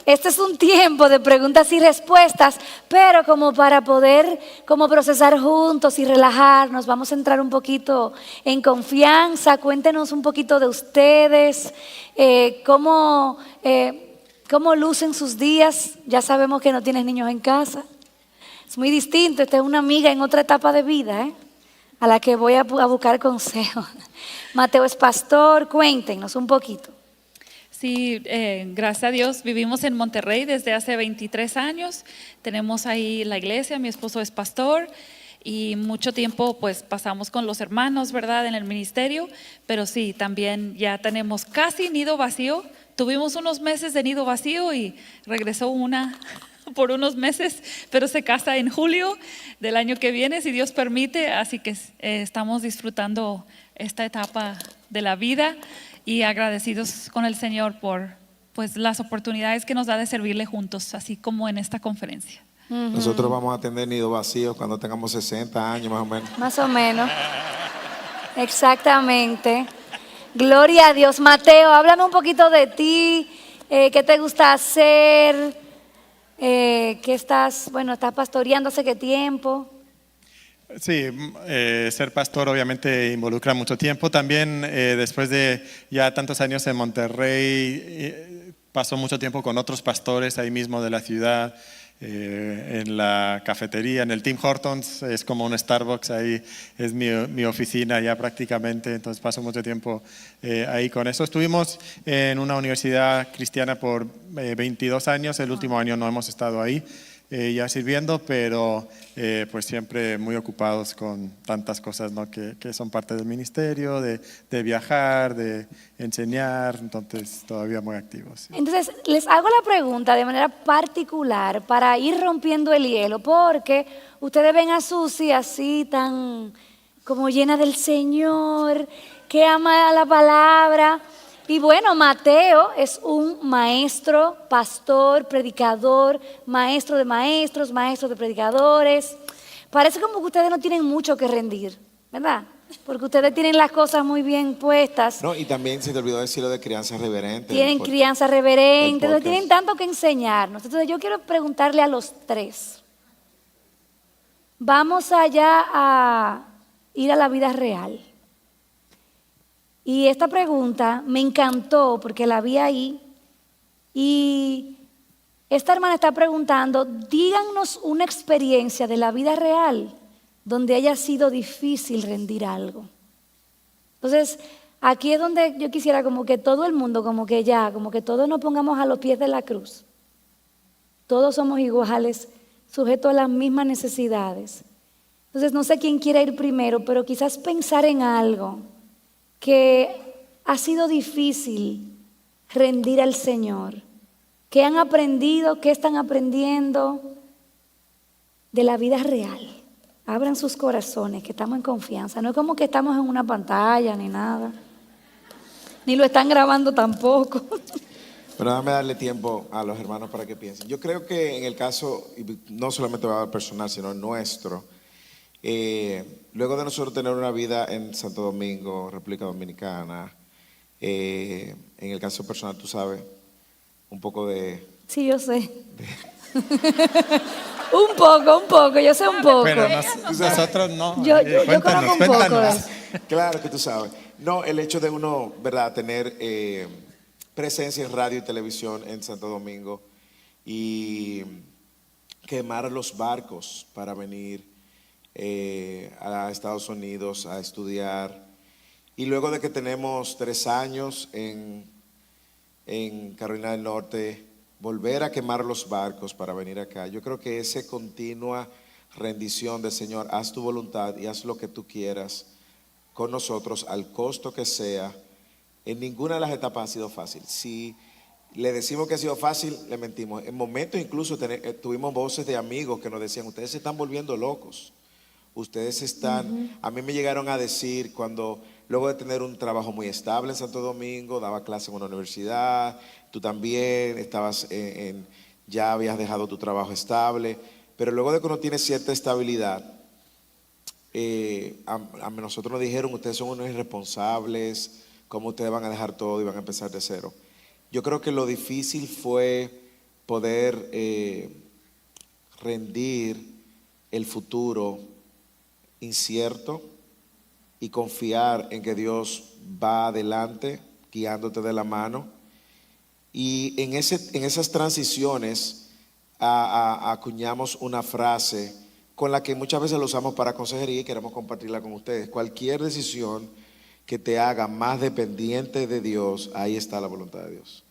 Este es un tiempo de preguntas y respuestas, pero como para poder como procesar juntos y relajarnos, vamos a entrar un poquito en confianza. Cuéntenos un poquito de ustedes, cómo lucen sus días. Ya sabemos que no tienes niños en casa. Es muy distinto, esta es una amiga en otra etapa de vida, a la que voy a buscar consejo. Mateo es pastor, cuéntenos un poquito. Sí, gracias a Dios vivimos en Monterrey desde hace 23 años, tenemos ahí la iglesia, mi esposo es pastor y mucho tiempo pues pasamos con los hermanos, ¿verdad? En el ministerio, pero sí, también ya tenemos casi nido vacío, tuvimos unos meses de nido vacío y regresó una por unos meses, pero se casa en julio del año que viene, si Dios permite, así que estamos disfrutando esta etapa de la vida y agradecidos con el Señor por pues las oportunidades que nos da de servirle juntos, así como en esta conferencia. Nosotros vamos a tener nido vacío cuando tengamos 60 años más o menos. Más o menos. Exactamente. Gloria a Dios. Mateo, háblame un poquito de ti, qué te gusta hacer, estás pastoreando hace qué tiempo. Sí, ser pastor obviamente involucra mucho tiempo. También después de ya tantos años en Monterrey, pasó mucho tiempo con otros pastores ahí mismo de la ciudad, en la cafetería, en el Tim Hortons, es como un Starbucks, ahí es mi oficina ya prácticamente, entonces paso mucho tiempo ahí con eso. Estuvimos en una universidad cristiana por 22 años, el último año no hemos estado ahí. Ya sirviendo, pero pues siempre muy ocupados con tantas cosas, ¿no? que son parte del ministerio, de viajar, de enseñar, entonces todavía muy activos. Sí. Entonces, les hago la pregunta de manera particular para ir rompiendo el hielo, porque ustedes ven a Susi así tan como llena del Señor, que ama la palabra. Y bueno, Mateo es un maestro, pastor, predicador, maestro de maestros, maestro de predicadores. Parece como que ustedes no tienen mucho que rendir, ¿verdad? Porque ustedes tienen las cosas muy bien puestas. No, y también se te olvidó decirlo de crianza reverente. Tienen crianza reverente, entonces tienen tanto que enseñarnos. Entonces yo quiero preguntarle a los tres. Vamos allá a ir a la vida real. Y esta pregunta me encantó porque la vi ahí y esta hermana está preguntando, díganos una experiencia de la vida real donde haya sido difícil rendir algo. Entonces, aquí es donde yo quisiera como que todo el mundo, como que todos nos pongamos a los pies de la cruz. Todos somos iguales, sujetos a las mismas necesidades. Entonces, no sé quién quiere ir primero, pero quizás pensar en algo que ha sido difícil rendir al Señor. ¿Qué han aprendido? ¿Qué están aprendiendo de la vida real? Abran sus corazones, que estamos en confianza. No es como que estamos en una pantalla ni nada. Ni lo están grabando tampoco. Pero dame darle tiempo a los hermanos para que piensen. Yo creo que en el caso, y no solamente va a haber personal, sino nuestro, luego de nosotros tener una vida en Santo Domingo, República Dominicana, en el caso personal, tú sabes, un poco de... Sí, yo sé. Un poco, yo sé un poco. Pero nosotros no. Yo conozco un poco. Claro que tú sabes. No, el hecho de uno, ¿verdad?, tener presencia en radio y televisión en Santo Domingo y quemar los barcos para venir a Estados Unidos a estudiar. Y luego de que tenemos 3 años en Carolina del Norte, volver a quemar los barcos para venir acá. Yo creo que esa continua rendición del Señor, haz tu voluntad y haz lo que tú quieras con nosotros, al costo que sea. En ninguna de las etapas ha sido fácil. Si le decimos que ha sido fácil, le mentimos. En momentos incluso tuvimos voces de amigos que nos decían, ustedes se están volviendo locos. Ustedes están, a mí me llegaron a decir cuando, luego de tener un trabajo muy estable en Santo Domingo, daba clase en una universidad, tú también estabas ya habías dejado tu trabajo estable, pero luego de que uno tiene cierta estabilidad, a nosotros nos dijeron, ustedes son unos irresponsables, ¿cómo ustedes van a dejar todo y van a empezar de cero? Yo creo que lo difícil fue poder rendir el futuro incierto y confiar en que Dios va adelante, guiándote de la mano. Y en esas transiciones acuñamos una frase con la que muchas veces lo usamos para consejería y queremos compartirla con ustedes. Cualquier decisión que te haga más dependiente de Dios, ahí está la voluntad de Dios.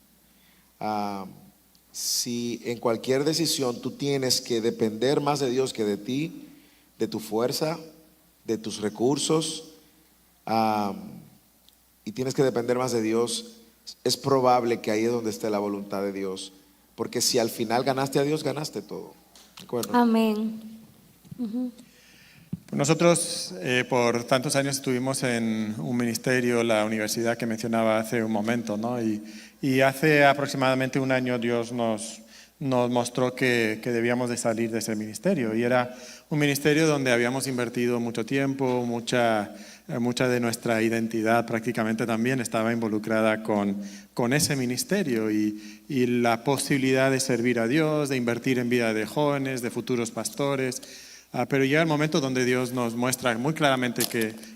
Si en cualquier decisión tú tienes que depender más de Dios que de ti, de tu fuerza, de tus recursos, y tienes que depender más de Dios, es probable que ahí es donde esté la voluntad de Dios, porque si al final ganaste a Dios, ganaste todo. ¿De acuerdo? Amén. Nosotros por tantos años estuvimos en un ministerio, la universidad que mencionaba hace un momento, ¿no? Y hace aproximadamente un año Dios nos mostró que debíamos de salir de ese ministerio, y era un ministerio donde habíamos invertido mucho tiempo, mucha de nuestra identidad prácticamente también estaba involucrada con ese ministerio, y la posibilidad de servir a Dios, de invertir en vida de jóvenes, de futuros pastores. Pero llega el momento donde Dios nos muestra muy claramente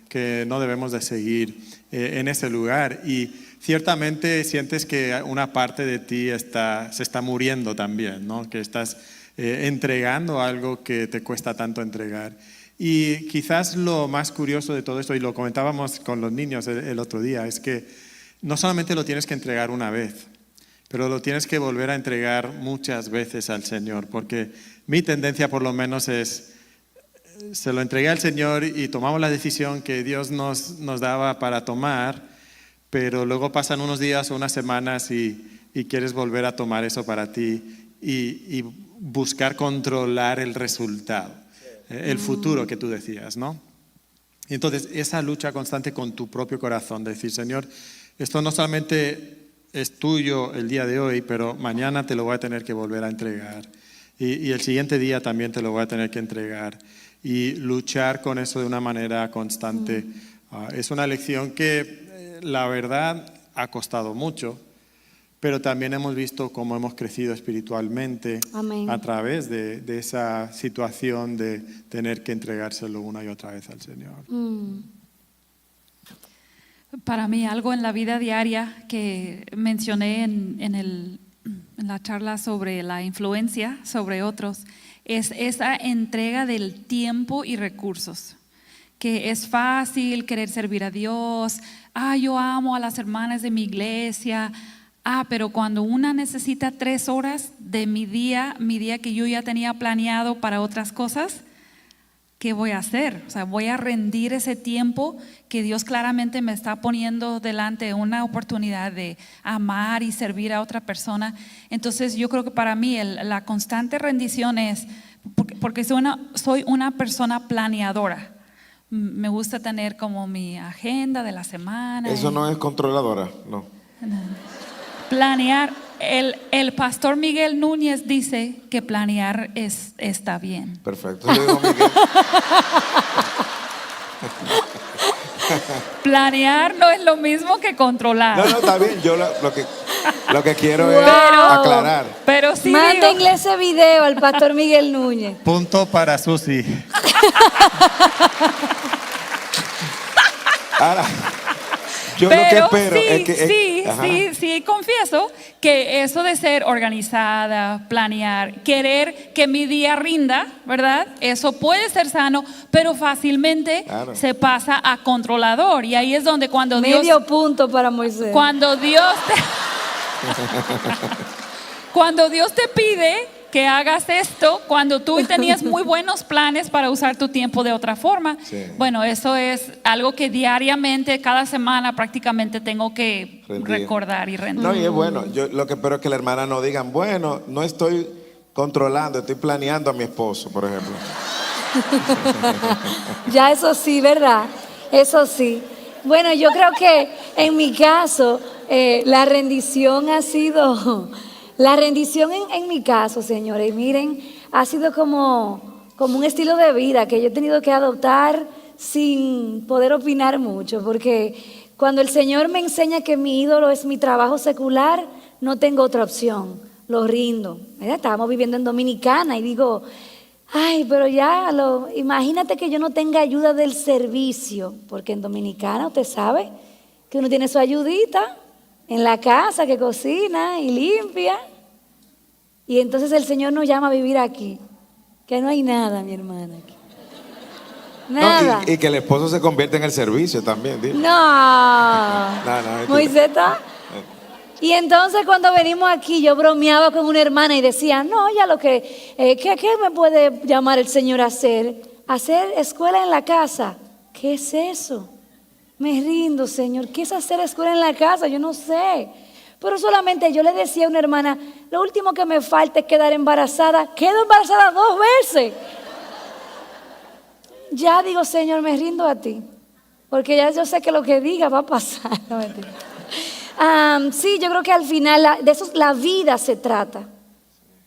que no debemos de seguir en ese lugar, y ciertamente sientes que una parte de ti se está muriendo también, ¿no? Que estás entregando algo que te cuesta tanto entregar. Y quizás lo más curioso de todo esto, y lo comentábamos con los niños el otro día, es que no solamente lo tienes que entregar una vez, pero lo tienes que volver a entregar muchas veces al Señor, porque mi tendencia por lo menos es: se lo entregué al Señor y tomamos la decisión que Dios nos daba para tomar, pero luego pasan unos días o unas semanas y quieres volver a tomar eso para ti y buscar controlar el resultado, el futuro que tú decías, ¿no? Y entonces esa lucha constante con tu propio corazón, de decir: Señor, esto no solamente es tuyo el día de hoy, pero mañana te lo voy a tener que volver a entregar, y el siguiente día también te lo voy a tener que entregar. Y luchar con eso de una manera constante es una lección que la verdad ha costado mucho, pero también hemos visto cómo hemos crecido espiritualmente. Amén. A través de esa situación de tener que entregárselo una y otra vez al Señor. Para mí, algo en la vida diaria que mencioné en la charla sobre la influencia sobre otros, es esa entrega del tiempo y recursos. Que es fácil querer servir a Dios. Yo amo a las hermanas de mi iglesia. Pero cuando una necesita 3 horas de mi día que yo ya tenía planeado para otras cosas, ¿qué voy a hacer? O sea, voy a rendir ese tiempo que Dios claramente me está poniendo delante, una oportunidad de amar y servir a otra persona. Entonces yo creo que para mí la constante rendición es, porque soy una persona planeadora. Me gusta tener como mi agenda de la semana. Eso no es controladora, no. Planear. El pastor Miguel Núñez dice que planear está bien. Perfecto. Yo digo, Miguel. Planear no es lo mismo que controlar. No, está bien. Yo lo que quiero es Wow. aclarar. Pero sí Mándenle ese video al pastor Miguel Núñez. Punto para Susi. Ahora, yo lo que pero espero es que... sí, confieso que eso de ser organizada, planear, querer que mi día rinda, ¿verdad? Eso puede ser sano, pero fácilmente se pasa a controlador. Y ahí es donde cuando Medio punto para Moisés. Cuando Dios te pide que hagas esto, cuando tú tenías muy buenos planes para usar tu tiempo de otra forma, bueno, eso es algo que diariamente, cada semana prácticamente tengo que recordar y rendir. No, y es bueno. Yo lo que espero es que la hermana no digan, bueno, no estoy controlando, estoy planeando a mi esposo, por ejemplo. Ya eso sí, ¿verdad? Eso sí. Bueno, yo creo que en mi caso, la rendición ha sido... La rendición en mi caso, señores, miren, ha sido como un estilo de vida que yo he tenido que adoptar sin poder opinar mucho, porque cuando el Señor me enseña que mi ídolo es mi trabajo secular, no tengo otra opción. lo rindo. ¿Verdad? Estábamos viviendo en Dominicana y digo, ay, pero imagínate que yo no tenga ayuda del servicio, porque en Dominicana usted sabe que uno tiene su ayudita en la casa que cocina y limpia. Y entonces el Señor nos llama a vivir aquí, que no hay nada, mi hermana. Aquí. Nada. No, y que el esposo se convierta en el servicio también. Dile. No. Moisés está. Y entonces cuando venimos aquí yo bromeaba con una hermana y decía, no, ya ¿qué me puede llamar el Señor a hacer? ¿Hacer escuela en la casa? ¿Qué es eso? Me rindo, Señor. ¿Qué es hacer escuela en la casa? Yo no sé. Pero solamente yo le decía a una hermana, lo último que me falta es quedar embarazada. Quedo embarazada 2 veces. Ya digo, Señor, me rindo a ti. Porque ya yo sé que lo que diga va a pasar. No, mentira. Sí, yo creo que al final de eso la vida se trata.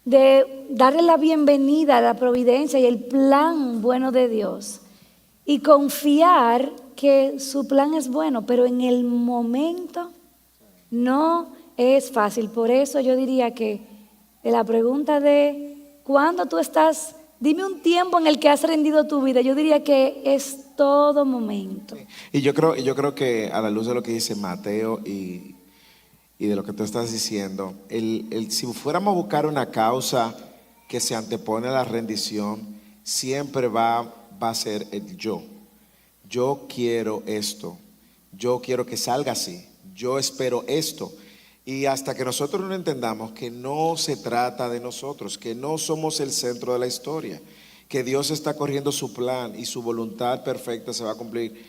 De darle la bienvenida a la providencia y el plan bueno de Dios. Y confiar que su plan es bueno, pero en el momento no es fácil. Por eso yo diría que de la pregunta de cuándo tú estás, dime un tiempo en el que has rendido tu vida, yo diría que es todo momento. Y yo creo que a la luz de lo que dice Mateo y de lo que tú estás diciendo, si fuéramos a buscar una causa que se antepone a la rendición, siempre va a ser el yo. Yo quiero esto, yo quiero que salga así, yo espero esto. Y hasta que nosotros no entendamos que no se trata de nosotros, que no somos el centro de la historia, que Dios está corriendo su plan y su voluntad perfecta se va a cumplir.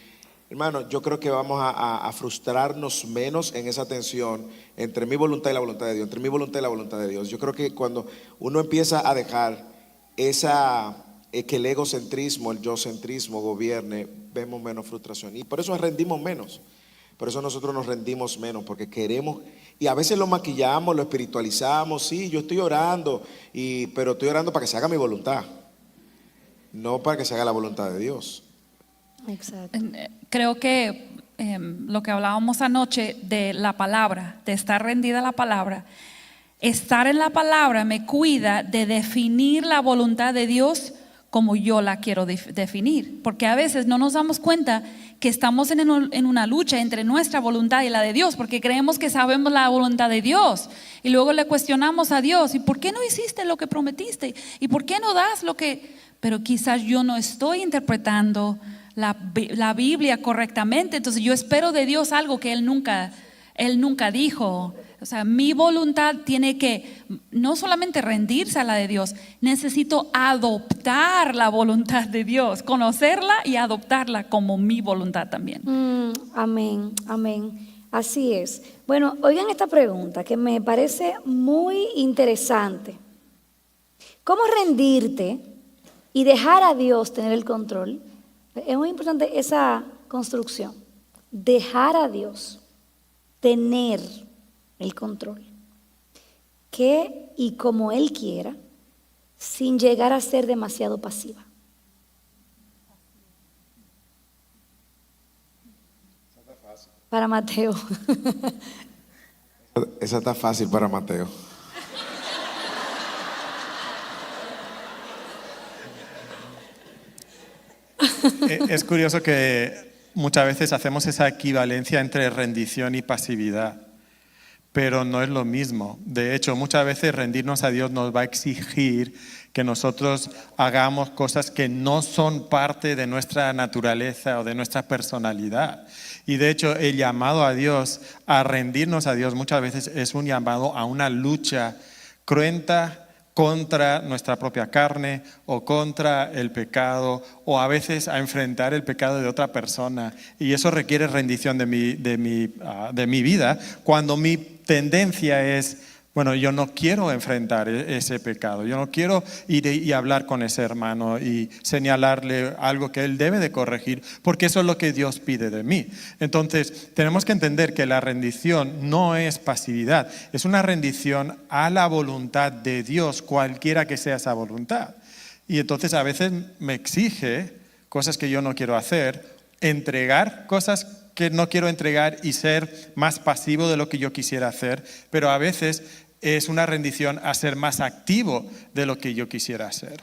Hermano, yo creo que vamos a frustrarnos menos en esa tensión entre mi voluntad y la voluntad de Dios, entre mi voluntad y la voluntad de Dios. Yo creo que cuando uno empieza a dejar que el egocentrismo, el yocentrismo gobierne, vemos menos frustración. Y por eso rendimos menos. Por eso nosotros nos rendimos menos, porque queremos, y a veces lo maquillamos, lo espiritualizamos. Sí, yo estoy orando, pero estoy orando para que se haga mi voluntad, no para que se haga la voluntad de Dios. Exacto. Creo que lo que hablábamos anoche de la palabra, de estar rendida a la palabra, estar en la palabra me cuida de definir la voluntad de Dios como yo la quiero definir, porque a veces no nos damos cuenta que estamos en una lucha entre nuestra voluntad y la de Dios, porque creemos que sabemos la voluntad de Dios y luego le cuestionamos a Dios, ¿y por qué no hiciste lo que prometiste? ¿Y por qué no das lo que? Pero quizás yo no estoy interpretando la Biblia correctamente, entonces yo espero de Dios algo que Él nunca dijo. O sea, mi voluntad tiene que no solamente rendirse a la de Dios, necesito adoptar la voluntad de Dios, conocerla y adoptarla como mi voluntad también. Amén, amén. Así es. Bueno, oigan esta pregunta que me parece muy interesante. ¿Cómo rendirte y dejar a Dios tener el control? Es muy importante esa construcción. Dejar a Dios tener el control. Que y como Él quiera, sin llegar a ser demasiado pasiva. Para Mateo. Esa está fácil para Mateo. Es curioso que muchas veces hacemos esa equivalencia entre rendición y pasividad, pero no es lo mismo. De hecho, muchas veces rendirnos a Dios nos va a exigir que nosotros hagamos cosas que no son parte de nuestra naturaleza o de nuestra personalidad. Y de hecho, el llamado a Dios, a rendirnos a Dios, muchas veces es un llamado a una lucha cruenta contra nuestra propia carne o contra el pecado, o a veces a enfrentar el pecado de otra persona, y eso requiere rendición de mi vida, cuando mi tendencia es, bueno, yo no quiero enfrentar ese pecado, yo no quiero ir y hablar con ese hermano y señalarle algo que él debe de corregir, porque eso es lo que Dios pide de mí. Entonces, tenemos que entender que la rendición no es pasividad, es una rendición a la voluntad de Dios, cualquiera que sea esa voluntad. Y entonces a veces me exige cosas que yo no quiero hacer, entregar cosas que no quiero entregar y ser más pasivo de lo que yo quisiera hacer, pero a veces es una rendición a ser más activo de lo que yo quisiera ser.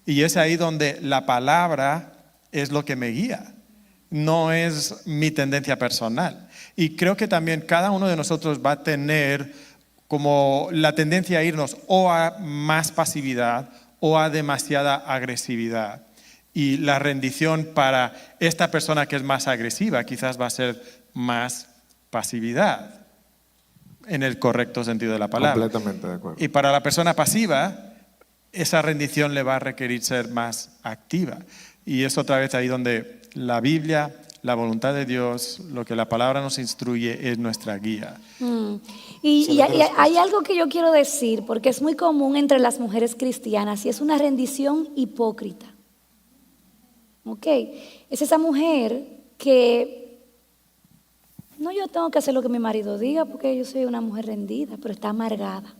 Y es ahí donde la palabra es lo que me guía, no es mi tendencia personal. Y creo que también cada uno de nosotros va a tener como la tendencia a irnos o a más pasividad o a demasiada agresividad. Y la rendición para esta persona que es más agresiva quizás va a ser más pasividad, en el correcto sentido de la palabra. Completamente de acuerdo. Y para la persona pasiva, esa rendición le va a requerir ser más activa. Y es otra vez ahí donde la Biblia, la voluntad de Dios, lo que la palabra nos instruye es nuestra guía. Y hay algo que yo quiero decir, porque es muy común entre las mujeres cristianas, y es una rendición hipócrita. ¿Ok? Es esa mujer que, no, yo tengo que hacer lo que mi marido diga porque yo soy una mujer rendida, pero está amargada.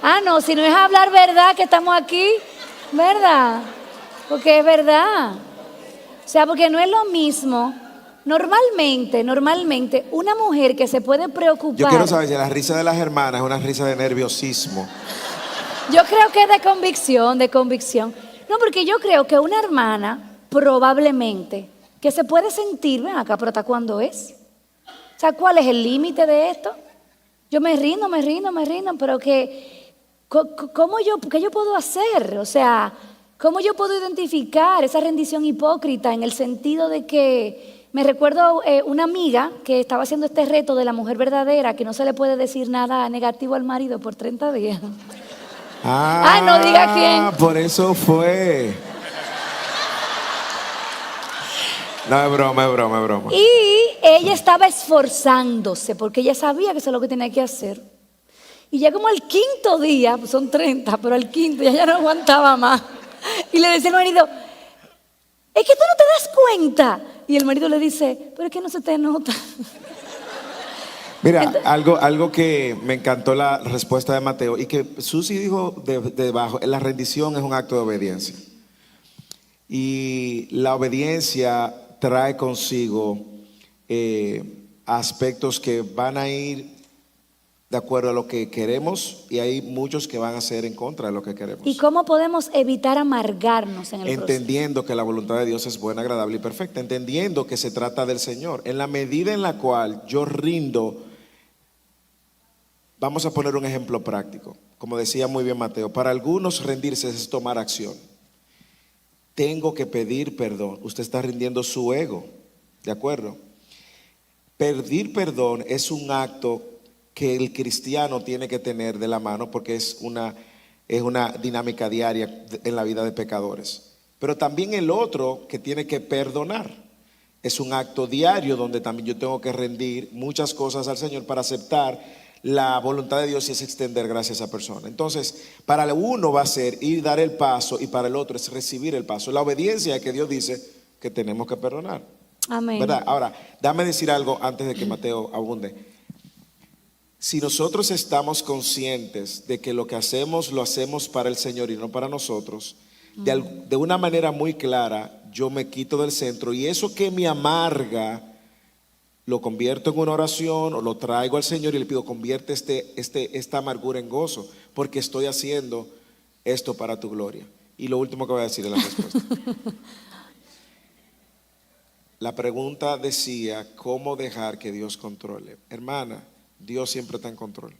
Ah, no, si no es hablar verdad que estamos aquí, ¿verdad? Porque es verdad. O sea, porque no es lo mismo. Normalmente, una mujer que se puede preocupar. Yo quiero saber si la risa de las hermanas es una risa de nerviosismo. Yo creo que es de convicción. No, porque yo creo que una hermana, probablemente, que se puede sentir, ven acá, pero ¿hasta cuándo es? O sea, ¿cuál es el límite de esto? Yo me rindo, pero que, ¿qué yo puedo hacer? O sea, ¿cómo yo puedo identificar esa rendición hipócrita en el sentido de que me recuerdo una amiga que estaba haciendo este reto de la mujer verdadera, que no se le puede decir nada negativo al marido por 30 días. No diga quién. Por eso fue. No, es broma. Y ella estaba esforzándose porque ella sabía que eso es lo que tenía que hacer. Y ya como al quinto día, pues son 30, pero al quinto ya no aguantaba más. Y le decía al marido, es que tú no te das cuenta. Y el marido le dice, pero es que no se te nota. Mira, algo que me encantó la respuesta de Mateo y que Susi dijo debajo, la rendición es un acto de obediencia. Y la obediencia trae consigo aspectos que van a ir de acuerdo a lo que queremos y hay muchos que van a ser en contra de lo que queremos. ¿Y cómo podemos evitar amargarnos en el proceso? Entendiendo que la voluntad de Dios es buena, agradable y perfecta, entendiendo que se trata del Señor. En la medida en la cual yo rindo, vamos a poner un ejemplo práctico. Como decía muy bien Mateo, para algunos rendirse es tomar acción. Tengo que pedir perdón. Usted está rindiendo su ego, ¿de acuerdo? Pedir perdón es un acto que el cristiano tiene que tener de la mano porque es una dinámica diaria en la vida de pecadores. Pero también el otro que tiene que perdonar es un acto diario donde también yo tengo que rendir muchas cosas al Señor para aceptar la voluntad de Dios y es extender gracia a esa persona. Entonces, para uno va a ser ir dar el paso y para el otro es recibir el paso. La obediencia es que Dios dice que tenemos que perdonar. Amén. ¿Verdad? Ahora, dame decir algo antes de que Mateo abunde. Si nosotros estamos conscientes de que lo que hacemos lo hacemos para el Señor y no para nosotros, de una manera muy clara, yo me quito del centro y eso que me amarga lo convierto en una oración o lo traigo al Señor y le pido, convierte esta amargura en gozo, porque estoy haciendo esto para tu gloria. Y lo último que voy a decir es la respuesta. La pregunta decía, ¿cómo dejar que Dios controle? Hermana, Dios siempre está en control.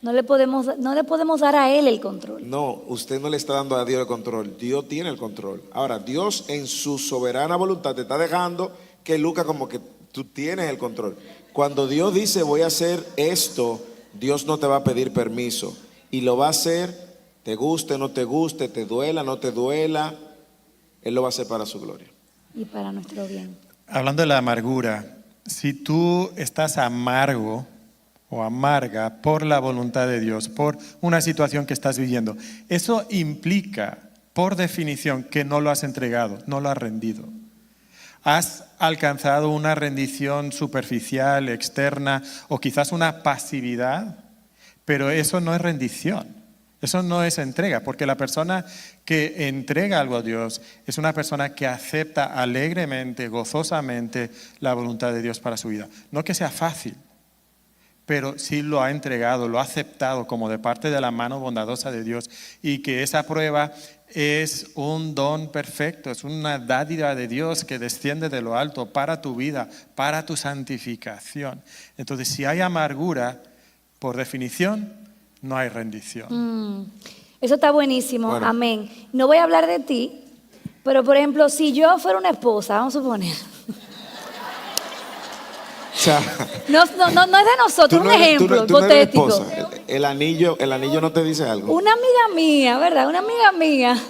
No le podemos dar a Él el control. No, usted no le está dando a Dios el control. Dios tiene el control. Ahora, Dios en su soberana voluntad te está dejando que luzca como que tú tienes el control. Cuando Dios dice voy a hacer esto, Dios no te va a pedir permiso. Y lo va a hacer, te guste, no te guste, te duela, no te duela. Él lo va a hacer para su gloria. Y para nuestro bien. Hablando de la amargura, si tú estás amargo o amarga por la voluntad de Dios, por una situación que estás viviendo, eso implica, por definición, que no lo has entregado, no lo has rendido. Has alcanzado una rendición superficial, externa o quizás una pasividad, pero eso no es rendición. Eso no es entrega, porque la persona que entrega algo a Dios es una persona que acepta alegremente, gozosamente la voluntad de Dios para su vida. No que sea fácil, pero sí lo ha entregado, lo ha aceptado como de parte de la mano bondadosa de Dios, y que esa prueba es un don perfecto, es una dádiva de Dios que desciende de lo alto para tu vida, para tu santificación. Entonces, si hay amargura, por definición, no hay rendición. Eso está buenísimo, Bueno. amén. No voy a hablar de ti, pero por ejemplo, si yo fuera una esposa, vamos a suponer, O sea, no es de nosotros, un ejemplo tú no eres hipotético. esposa. El anillo no te dice algo. Una amiga mía, ¿verdad? Una amiga mía.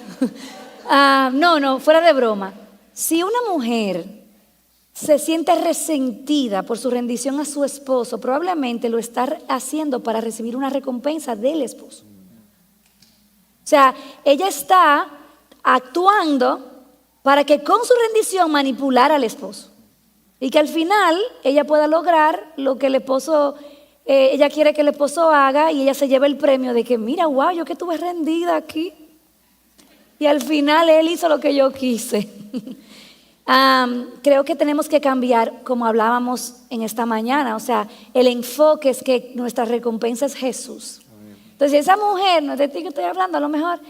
No, fuera de broma. Si una mujer se siente resentida por su rendición a su esposo, probablemente lo está haciendo para recibir una recompensa del esposo. O sea, ella está actuando para que con su rendición manipular al esposo. Y que al final ella pueda lograr lo que el esposo, ella quiere que el esposo haga, y ella se lleva el premio de que, mira, wow, yo que estuve rendida aquí. Y al final él hizo lo que yo quise. Creo que tenemos que cambiar, como hablábamos en esta mañana, o sea, el enfoque es que nuestra recompensa es Jesús. Entonces, si esa mujer, no es de ti que estoy hablando, a lo mejor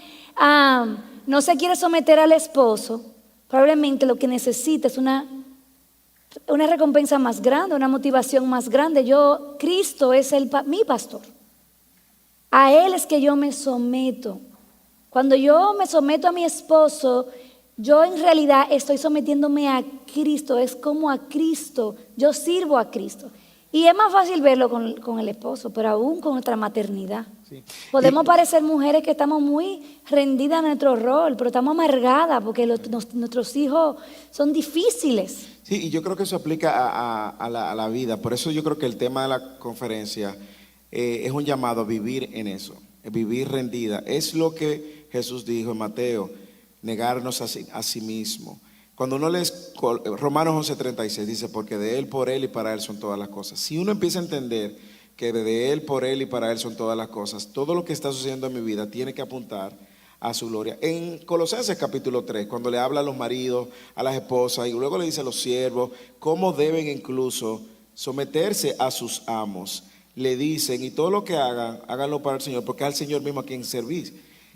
no se quiere someter al esposo, probablemente lo que necesita es una recompensa más grande, una motivación más grande. Cristo es mi pastor. A Él es que yo me someto. Cuando yo me someto a mi esposo, yo en realidad estoy sometiéndome a Cristo. Es como a Cristo. Yo sirvo a Cristo. Y es más fácil verlo con el esposo, pero aún con nuestra maternidad. Sí. Podemos parecer mujeres que estamos muy rendidas a nuestro rol, pero estamos amargadas porque nuestros hijos son difíciles. Sí, y yo creo que eso aplica a la vida. Por eso yo creo que el tema de la conferencia es un llamado a vivir en eso, vivir rendida. Es lo que Jesús dijo en Mateo, negarnos a sí mismo. Cuando uno lee Romanos 11:36 dice, porque de Él, por Él y para Él son todas las cosas. Si uno empieza a entender que de Él, por Él y para Él son todas las cosas, todo lo que está sucediendo en mi vida tiene que apuntar a su gloria. En Colosenses capítulo 3, cuando le habla a los maridos, a las esposas, y luego le dice a los siervos cómo deben incluso someterse a sus amos, le dicen, y todo lo que hagan, háganlo para el Señor, porque es al Señor mismo a quien servís.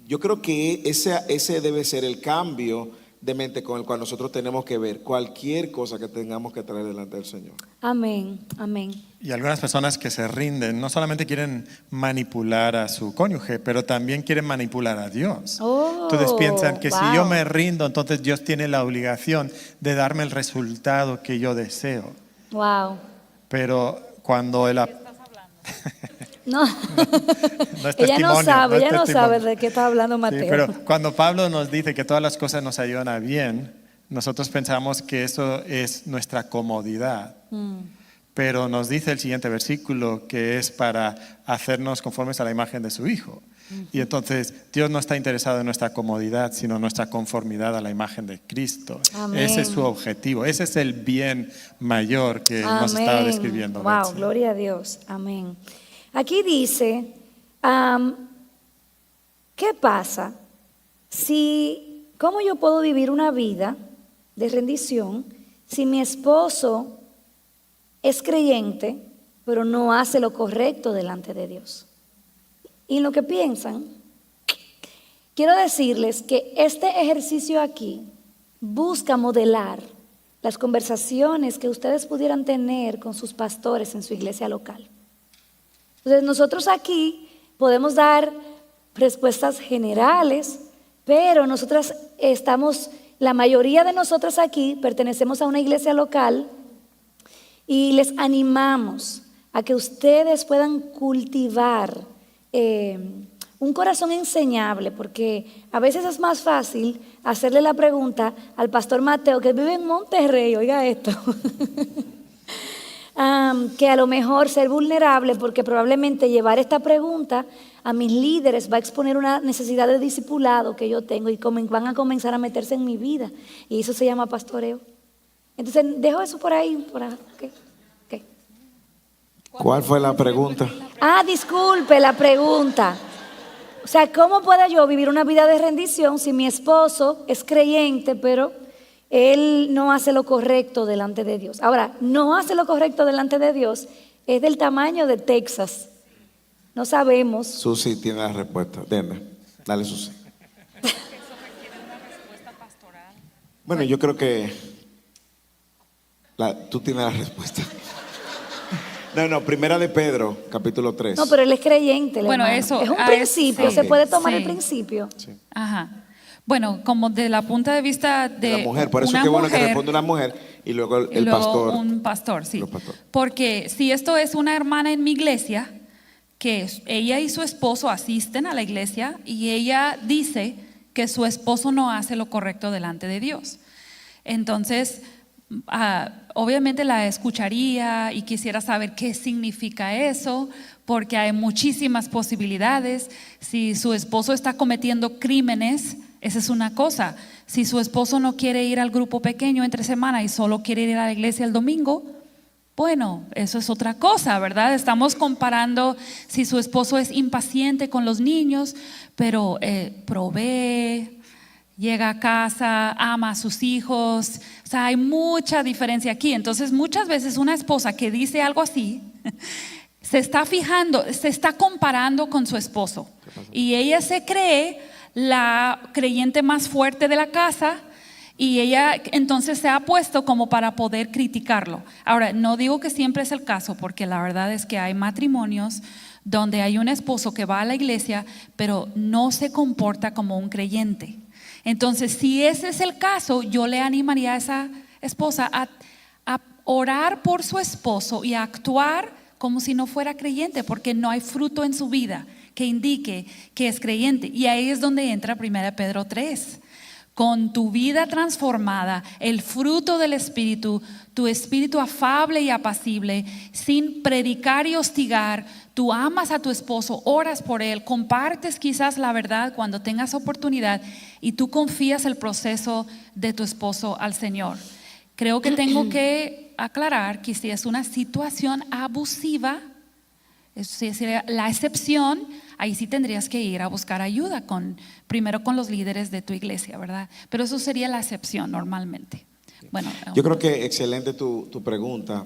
Yo creo que ese debe ser el cambio de mente con el cual nosotros tenemos que ver cualquier cosa que tengamos que traer delante del Señor. Amén, amén. Y algunas personas que se rinden no solamente quieren manipular a su cónyuge, pero también quieren manipular a Dios. Entonces piensan que si yo me rindo, entonces Dios tiene la obligación de darme el resultado que yo deseo. Wow. Pero cuando el... No, No es ella no testimonio, sabe, es ella no testimonio. sabe de qué está hablando Mateo. Sí, pero cuando Pablo nos dice que todas las cosas nos ayudan a bien, nosotros pensamos que eso es nuestra comodidad. Pero nos dice el siguiente versículo que es para hacernos conformes a la imagen de su Hijo. Y entonces Dios no está interesado en nuestra comodidad, sino en nuestra conformidad a la imagen de Cristo. Amén. Ese es su objetivo, ese es el bien mayor que nos estaba describiendo. Wow, Betsy. gloria a Dios. Amén. Aquí dice, ¿qué pasa cómo yo puedo vivir una vida de rendición si mi esposo es creyente, pero no hace lo correcto delante de Dios? Y lo que piensan, quiero decirles que este ejercicio aquí busca modelar las conversaciones que ustedes pudieran tener con sus pastores en su iglesia local. Entonces nosotros aquí podemos dar respuestas generales, pero la mayoría de nosotras aquí pertenecemos a una iglesia local y les animamos a que ustedes puedan cultivar un corazón enseñable, porque a veces es más fácil hacerle la pregunta al pastor Mateo, que vive en Monterrey, oiga esto, que a lo mejor ser vulnerable, porque probablemente llevar esta pregunta a mis líderes va a exponer una necesidad de discipulado que yo tengo y van a comenzar a meterse en mi vida, y eso se llama pastoreo. Entonces dejo eso por ahí. Okay. ¿Cuál fue la pregunta? Disculpe la pregunta. O sea, ¿cómo puedo yo vivir una vida de rendición si mi esposo es creyente, pero él no hace lo correcto delante de Dios? Ahora, no hace lo correcto delante de Dios es del tamaño de Texas. No sabemos. Susi tiene la respuesta. Dale, Susi. Bueno, yo creo que tú tienes la respuesta. No, primera de Pedro, capítulo 3. No, pero él es creyente. Bueno, hermano. eso, es un ah, principio, sí. se puede tomar Sí. el principio. Sí. Ajá. Bueno, como de la punta de vista De de la mujer, por eso una es que bueno que mujer, responde una mujer y luego y el luego pastor. un pastor, sí. Los pastores. Porque si esto es una hermana en mi iglesia, que ella y su esposo asisten a la iglesia y ella dice que su esposo no hace lo correcto delante de Dios. Entonces, obviamente la escucharía y quisiera saber qué significa eso, porque hay muchísimas posibilidades. Si su esposo está cometiendo crímenes, esa es una cosa. Si su esposo no quiere ir al grupo pequeño entre semana y solo quiere ir a la iglesia el domingo, bueno, eso es otra cosa, ¿verdad? Estamos comparando si su esposo es impaciente con los niños, pero provee, llega a casa, ama a sus hijos. O sea, hay mucha diferencia aquí. Entonces, muchas veces una esposa que dice algo así se está fijando, se está comparando con su esposo. Y ella se cree la creyente más fuerte de la casa. Y ella entonces se ha puesto como para poder criticarlo. Ahora, no digo que siempre es el caso, porque la verdad es que hay matrimonios donde hay un esposo que va a la iglesia, pero no se comporta como un creyente. Entonces, si ese es el caso, yo le animaría a esa esposa a orar por su esposo y a actuar como si no fuera creyente, porque no hay fruto en su vida que indique que es creyente. Y ahí es donde entra 1 Pedro 3. Con tu vida transformada, el fruto del Espíritu, tu espíritu afable y apacible, sin predicar y hostigar, tú amas a tu esposo, oras por él, compartes quizás la verdad cuando tengas oportunidad y tú confías el proceso de tu esposo al Señor. Creo que tengo que aclarar que si es una situación abusiva, eso sería la excepción. Ahí sí tendrías que ir a buscar ayuda primero con los líderes de tu iglesia, ¿verdad? Pero eso sería la excepción normalmente. Bueno, Yo creo que excelente tu pregunta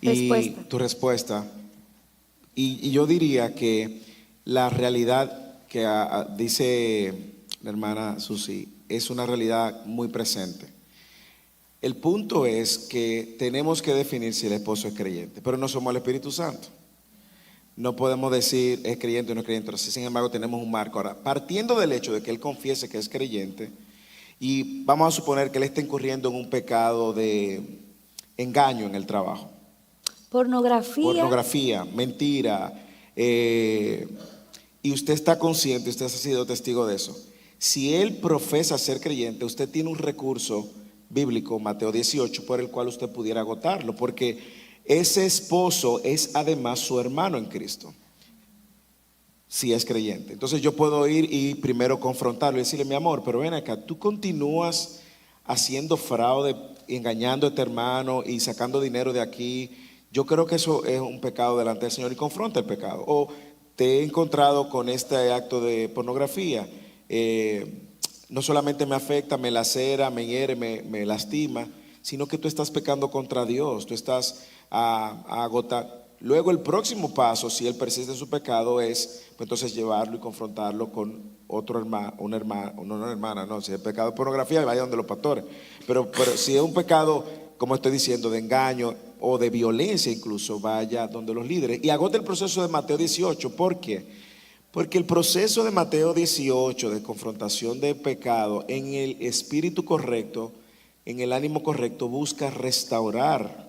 y tu respuesta. Y yo diría que la realidad que dice la hermana Susi es una realidad muy presente. El punto es que tenemos que definir si el esposo es creyente, pero no somos el Espíritu Santo. No podemos decir es creyente o no es creyente. Sin embargo, tenemos un marco. Ahora, partiendo del hecho de que él confiese que es creyente, y vamos a suponer que él está incurriendo en un pecado de engaño en el trabajo, pornografía, mentira, y usted está consciente, usted ha sido testigo de eso. Si él profesa ser creyente, usted tiene un recurso bíblico, Mateo 18, por el cual usted pudiera agotarlo, porque ese esposo es además su hermano en Cristo, si es creyente. Entonces yo puedo ir y primero confrontarlo y decirle: mi amor, pero ven acá, tú continúas haciendo fraude, engañando a este hermano y sacando dinero de aquí. Yo creo que eso es un pecado delante del Señor, y confronta el pecado. O te he encontrado con este acto de pornografía, no solamente me afecta, me lacera, me hiere, me lastima, sino que tú estás pecando contra Dios, tú estás a agotar. Luego el próximo paso, si él persiste en su pecado, es pues entonces llevarlo y confrontarlo con otro hermano, una hermana, no, si es pecado de pornografía, vaya donde los pastores, pero si es un pecado, como estoy diciendo, de engaño o de violencia incluso, vaya donde los líderes y agote el proceso de Mateo 18. ¿Por qué? Porque el proceso de Mateo 18 de confrontación de pecado en el espíritu correcto, en el ánimo correcto, busca restaurar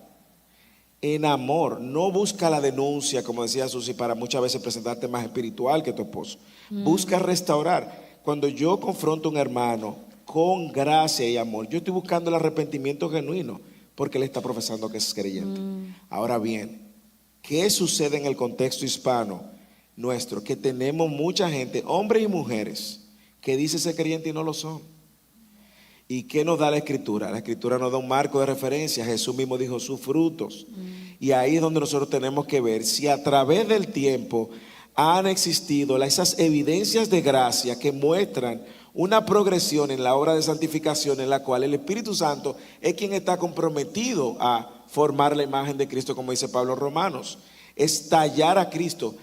en amor. No busca la denuncia, como decía Susi, para muchas veces presentarte más espiritual que tu esposo. Busca restaurar. Cuando yo confronto a un hermano con gracia y amor, yo estoy buscando el arrepentimiento genuino, porque él está profesando que es creyente. Ahora bien, ¿qué sucede en el contexto hispano nuestro? Que tenemos mucha gente, hombres y mujeres, que dice ser creyente y no lo son. ¿Y qué nos da la Escritura? La Escritura nos da un marco de referencia. Jesús mismo dijo sus frutos. Y ahí es donde nosotros tenemos que ver si a través del tiempo han existido esas evidencias de gracia que muestran una progresión en la obra de santificación, en la cual el Espíritu Santo es quien está comprometido a formar la imagen de Cristo, como dice Pablo en Romanos. Es tallar a Cristo.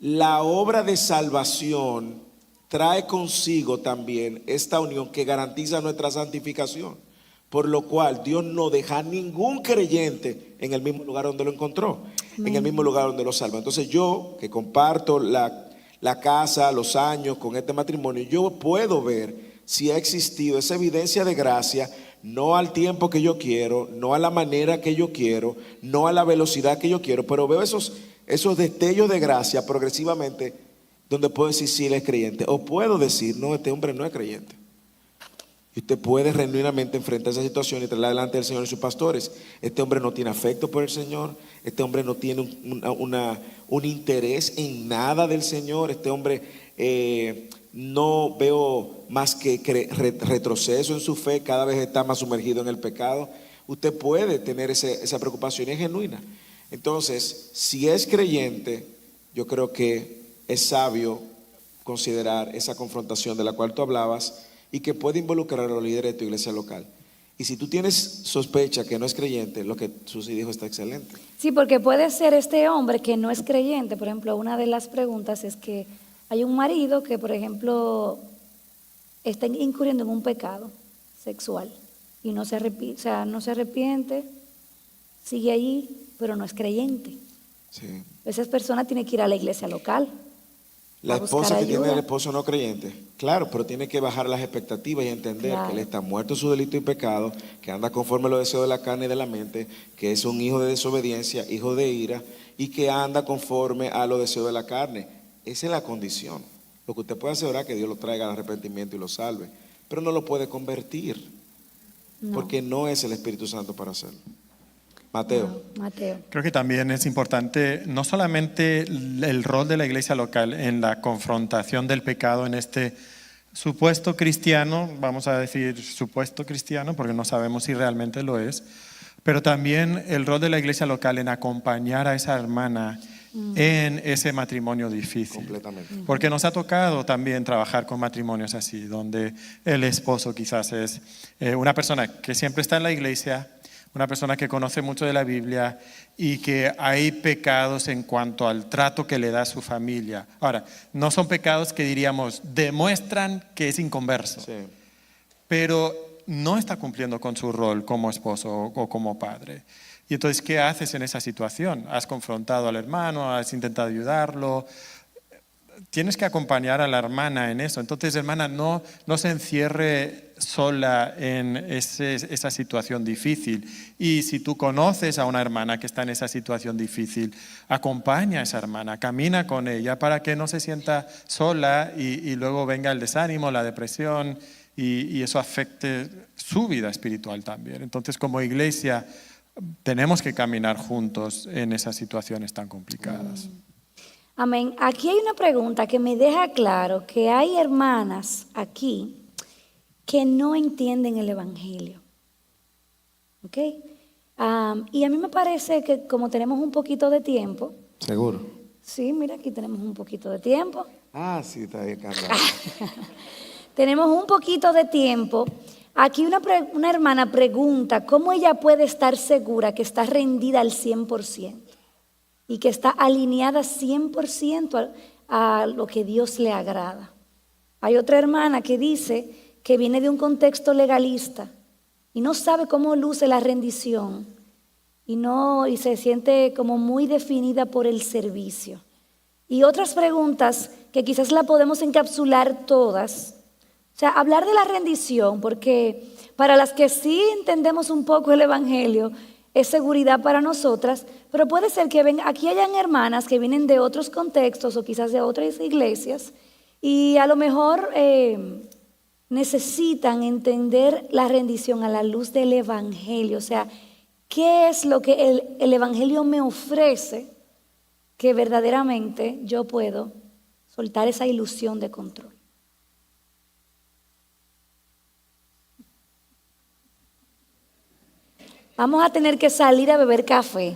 La obra de salvación trae consigo también esta unión que garantiza nuestra santificación, por lo cual Dios no deja a ningún creyente en el mismo lugar donde lo encontró, en el mismo lugar donde lo salva. Entonces yo, que comparto la casa, los años con este matrimonio, yo puedo ver si ha existido esa evidencia de gracia, no al tiempo que yo quiero, no a la manera que yo quiero, no a la velocidad que yo quiero, pero veo esos destellos de gracia progresivamente, donde puedo decir si él es creyente, o puedo decir, no, este hombre no es creyente. Y usted puede genuinamente enfrentar esa situación y traerla delante del Señor y sus pastores. Este hombre no tiene afecto por el Señor, este hombre no tiene un interés en nada del Señor, este hombre no veo más que retroceso en su fe, cada vez está más sumergido en el pecado. Usted puede tener esa preocupación y es genuina. Entonces, si es creyente, yo creo que es sabio considerar esa confrontación de la cual tú hablabas y que puede involucrar a los líderes de tu iglesia local. Y si tú tienes sospecha que no es creyente, lo que Susi dijo está excelente. Sí, porque puede ser este hombre que no es creyente. Por ejemplo, una de las preguntas es que hay un marido que, por ejemplo, está incurriendo en un pecado sexual y no se arrepiente, sigue allí, pero no es creyente. Sí. Esa persona tiene que ir a la iglesia local. La esposa que tiene ayuda. el esposo no creyente, claro, pero tiene que bajar las expectativas y entender que él está muerto en su delito y pecado, que anda conforme a los deseos de la carne y de la mente, que es un hijo de desobediencia, hijo de ira, y que anda conforme a los deseos de la carne. Esa es la condición. Lo que usted puede hacer ahora es que Dios lo traiga al arrepentimiento y lo salve, pero no lo puede convertir, porque no es el Espíritu Santo para hacerlo. Mateo. Mateo. Creo que también es importante no solamente el rol de la iglesia local en la confrontación del pecado en este supuesto cristiano, vamos a decir supuesto cristiano porque no sabemos si realmente lo es, pero también el rol de la iglesia local en acompañar a esa hermana en ese matrimonio difícil. Completamente. Porque nos ha tocado también trabajar con matrimonios así, donde el esposo quizás es una persona que siempre está en la iglesia, una persona que conoce mucho de la Biblia y que hay pecados en cuanto al trato que le da a su familia. Ahora, no son pecados que diríamos demuestran que es inconverso, Sí. pero no está cumpliendo con su rol como esposo o como padre. Y entonces, ¿qué haces en esa situación? ¿Has confrontado al hermano? ¿Has intentado ayudarlo? Tienes que acompañar a la hermana en eso. Entonces, hermana, no se encierre sola en esa situación difícil. Y si tú conoces a una hermana que está en esa situación difícil, acompaña a esa hermana, camina con ella para que no se sienta sola y luego venga el desánimo, la depresión y eso afecte su vida espiritual también. Entonces, como iglesia, tenemos que caminar juntos en esas situaciones tan complicadas. Amén. Aquí hay una pregunta que me deja claro que hay hermanas aquí que no entienden el Evangelio. ¿Ok? Y a mí me parece que como tenemos un poquito de tiempo. ¿Seguro? Sí, mira, aquí tenemos un poquito de tiempo. Ah, sí, está bien, Carla. Tenemos un poquito de tiempo. Aquí una hermana pregunta cómo ella puede estar segura que está rendida al 100%. Y que está alineada 100% a lo que Dios le agrada. Hay otra hermana que dice que viene de un contexto legalista y no sabe cómo luce la rendición y se siente como muy definida por el servicio. Y otras preguntas que quizás la podemos encapsular todas. O sea, hablar de la rendición, porque para las que sí entendemos un poco el Evangelio, es seguridad para nosotras, pero puede ser que aquí hayan hermanas que vienen de otros contextos o quizás de otras iglesias y a lo mejor necesitan entender la rendición a la luz del Evangelio. O sea, ¿qué es lo que el Evangelio me ofrece que verdaderamente yo puedo soltar esa ilusión de control? Vamos a tener que salir a beber café.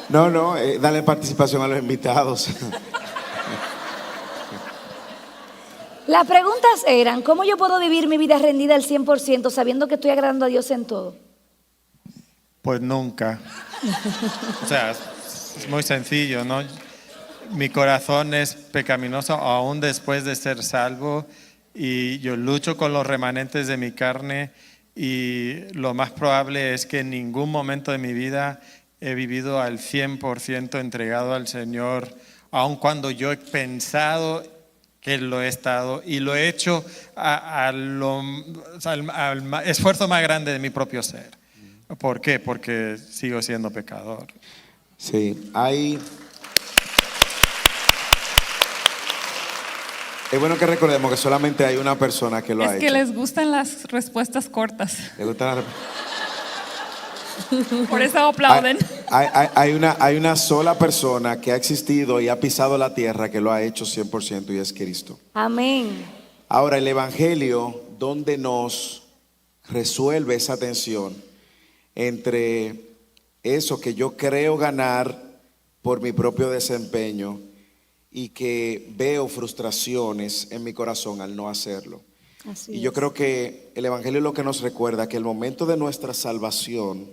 No, dale participación a los invitados. Las preguntas eran, ¿cómo yo puedo vivir mi vida rendida al 100% sabiendo que estoy agradando a Dios en todo? Pues nunca. O sea, es muy sencillo, ¿no? Mi corazón es pecaminoso aún después de ser salvo y yo lucho con los remanentes de mi carne y lo más probable es que en ningún momento de mi vida he vivido al 100% entregado al Señor, aun cuando yo he pensado que lo he estado y lo he hecho al esfuerzo más grande de mi propio ser. ¿Por qué? Porque sigo siendo pecador. Sí, es bueno que recordemos que solamente hay una persona que lo ha Es que hecho. les gustan las respuestas cortas. ¿Le gusta la Por eso aplauden. hay una sola persona que ha existido y ha pisado la tierra que lo ha hecho 100% y es Cristo. Amén. Ahora, el Evangelio, donde nos resuelve esa tensión entre eso que yo creo ganar por mi propio desempeño y que veo frustraciones en mi corazón al no hacerlo. Así Y yo es. creo que el Evangelio es lo que nos recuerda que el momento de nuestra salvación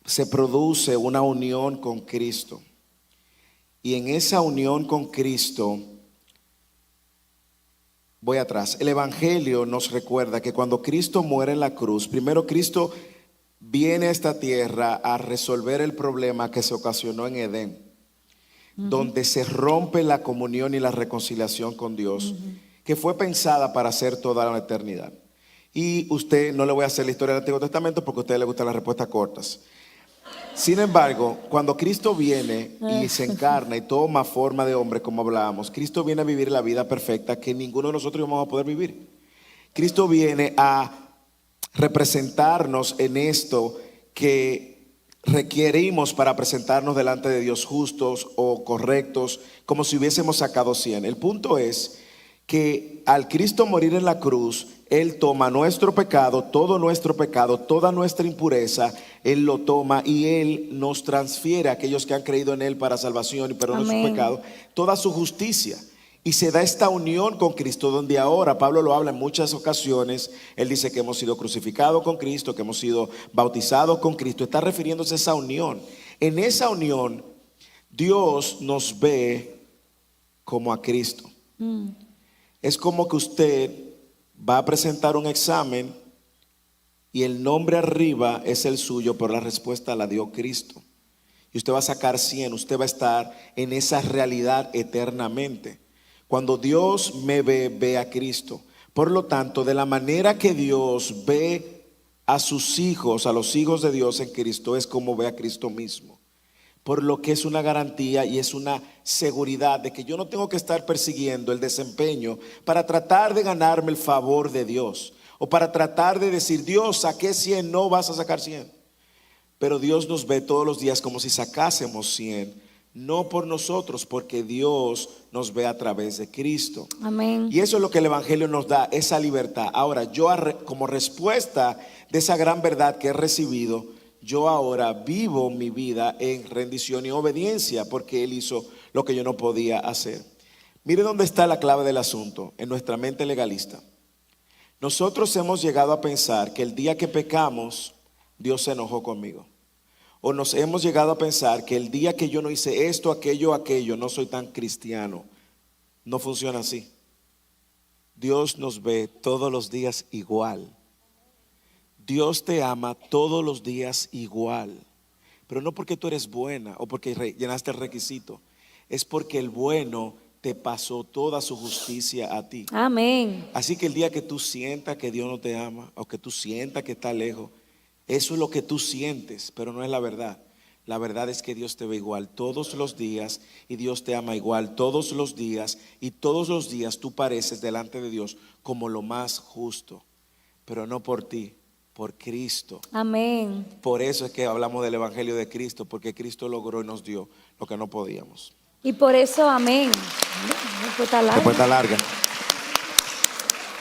se produce una unión con Cristo. Y en esa unión con Cristo, voy atrás, el Evangelio nos recuerda que cuando Cristo muere en la cruz, primero Cristo viene a esta tierra a resolver el problema que se ocasionó en Edén, donde se rompe la comunión y la reconciliación con Dios, que fue pensada para ser toda la eternidad. Y usted, no le voy a hacer la historia del Antiguo Testamento porque a usted le gustan las respuestas cortas. Sin embargo, cuando Cristo viene y se encarna y toma forma de hombre, como hablábamos, Cristo viene a vivir la vida perfecta que ninguno de nosotros vamos a poder vivir. Cristo viene a representarnos en esto que requerimos para presentarnos delante de Dios justos o correctos, como si hubiésemos sacado 100. El punto es que al Cristo morir en la cruz, Él toma nuestro pecado, todo nuestro pecado, toda nuestra impureza, Él lo toma y Él nos transfiere a aquellos que han creído en Él para salvación y perdón de sus Amén. pecados, toda su justicia. Y se da esta unión con Cristo, donde ahora Pablo lo habla en muchas ocasiones. Él dice que hemos sido crucificados con Cristo, que hemos sido bautizados con Cristo. Está refiriéndose a esa unión. En esa unión, Dios nos ve como a Cristo. Es como que usted va a presentar un examen y el nombre arriba es el suyo, pero la respuesta la dio Cristo. Y usted va a sacar 100, usted va a estar en esa realidad eternamente. Cuando Dios me ve, ve a Cristo. Por lo tanto, de la manera que Dios ve a sus hijos, a los hijos de Dios en Cristo, es como ve a Cristo mismo. Por lo que es una garantía y es una seguridad de que yo no tengo que estar persiguiendo el desempeño para tratar de ganarme el favor de Dios. O para tratar de decir, Dios, saqué 100, no vas a sacar 100. Pero Dios nos ve todos los días como si sacásemos 100. No por nosotros, porque Dios nos ve a través de Cristo. Amén. Y eso es lo que el Evangelio nos da, esa libertad. Ahora, yo como respuesta de esa gran verdad que he recibido, yo ahora vivo mi vida en rendición y obediencia, porque Él hizo lo que yo no podía hacer. Mire dónde está la clave del asunto, en nuestra mente legalista. Nosotros hemos llegado a pensar que el día que pecamos, Dios se enojó conmigo. O nos hemos llegado a pensar que el día que yo no hice esto, aquello, no soy tan cristiano. No funciona así. Dios nos ve todos los días igual. Dios te ama todos los días igual. Pero no porque tú eres buena o porque llenaste el requisito. Es porque el bueno te pasó toda su justicia a ti. Amén. Así que el día que tú sientas que Dios no te ama o que tú sientas que está lejos, eso es lo que tú sientes, pero no es la verdad. La verdad es que Dios te ve igual todos los días y Dios te ama igual todos los días, y todos los días tú pareces delante de Dios como lo más justo, pero no por ti, por Cristo. Amén. Por eso es que hablamos del Evangelio de Cristo, porque Cristo logró y nos dio lo que no podíamos. Y por eso, amén. Después está larga.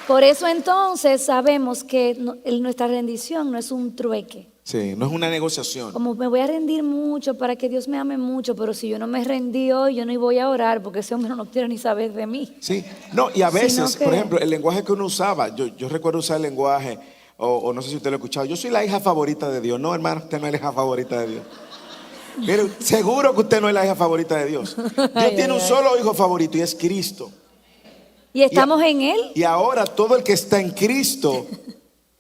Por eso entonces sabemos que nuestra rendición no es un trueque. Sí, no es una negociación. Como me voy a rendir mucho para que Dios me ame mucho, pero si yo no me rendí hoy, yo no voy a orar porque ese hombre no quiere ni saber de mí. Sí, no, y a veces, Sino que- por ejemplo, el lenguaje que uno usaba, yo recuerdo usar el lenguaje, o no sé si usted lo ha escuchado, yo soy la hija favorita de Dios. No, hermano, usted no es la hija favorita de Dios. Mire, seguro que usted no es la hija favorita de Dios. Dios tiene un solo hijo favorito y es Cristo. ¿Y estamos en Él? Y ahora todo el que está en Cristo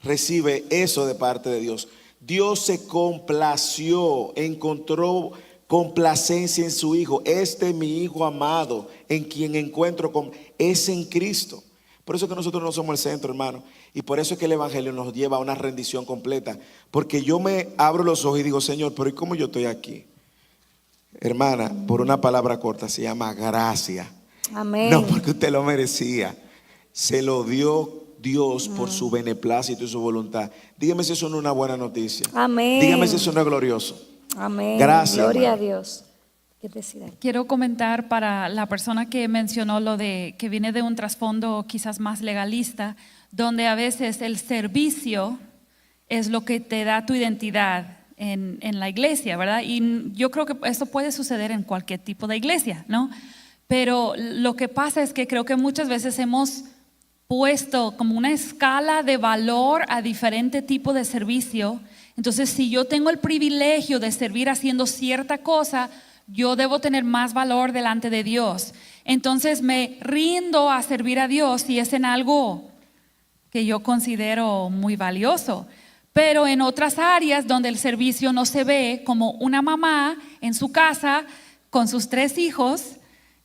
recibe eso de parte de Dios. Dios se complació, encontró complacencia en su Hijo. Este es mi Hijo amado, en quien encuentro es en Cristo. Por eso es que nosotros no somos el centro, hermano. Y por eso es que el Evangelio nos lleva a una rendición completa. Porque yo me abro los ojos y digo, Señor, pero ¿y cómo yo estoy aquí? Hermana, por una palabra corta, se llama gracia. Amén. No porque usted lo merecía. Se lo dio Dios por su beneplácito y su voluntad. Dígame si eso no es una buena noticia. Amén. Dígame si eso no es glorioso. Amén. Gracias, Gloria hermano. a Dios. ¿Qué decida? Quiero comentar para la persona que mencionó lo de que viene de un trasfondo quizás más legalista, donde a veces el servicio es lo que te da tu identidad en la iglesia, ¿verdad? Y yo creo que esto puede suceder en cualquier tipo de iglesia, ¿no? Pero lo que pasa es que creo que muchas veces hemos puesto como una escala de valor a diferente tipo de servicio. Entonces, si yo tengo el privilegio de servir haciendo cierta cosa, yo debo tener más valor delante de Dios. Entonces me rindo a servir a Dios si es en algo que yo considero muy valioso. Pero en otras áreas donde el servicio no se ve, como una mamá en su casa con sus 3 hijos,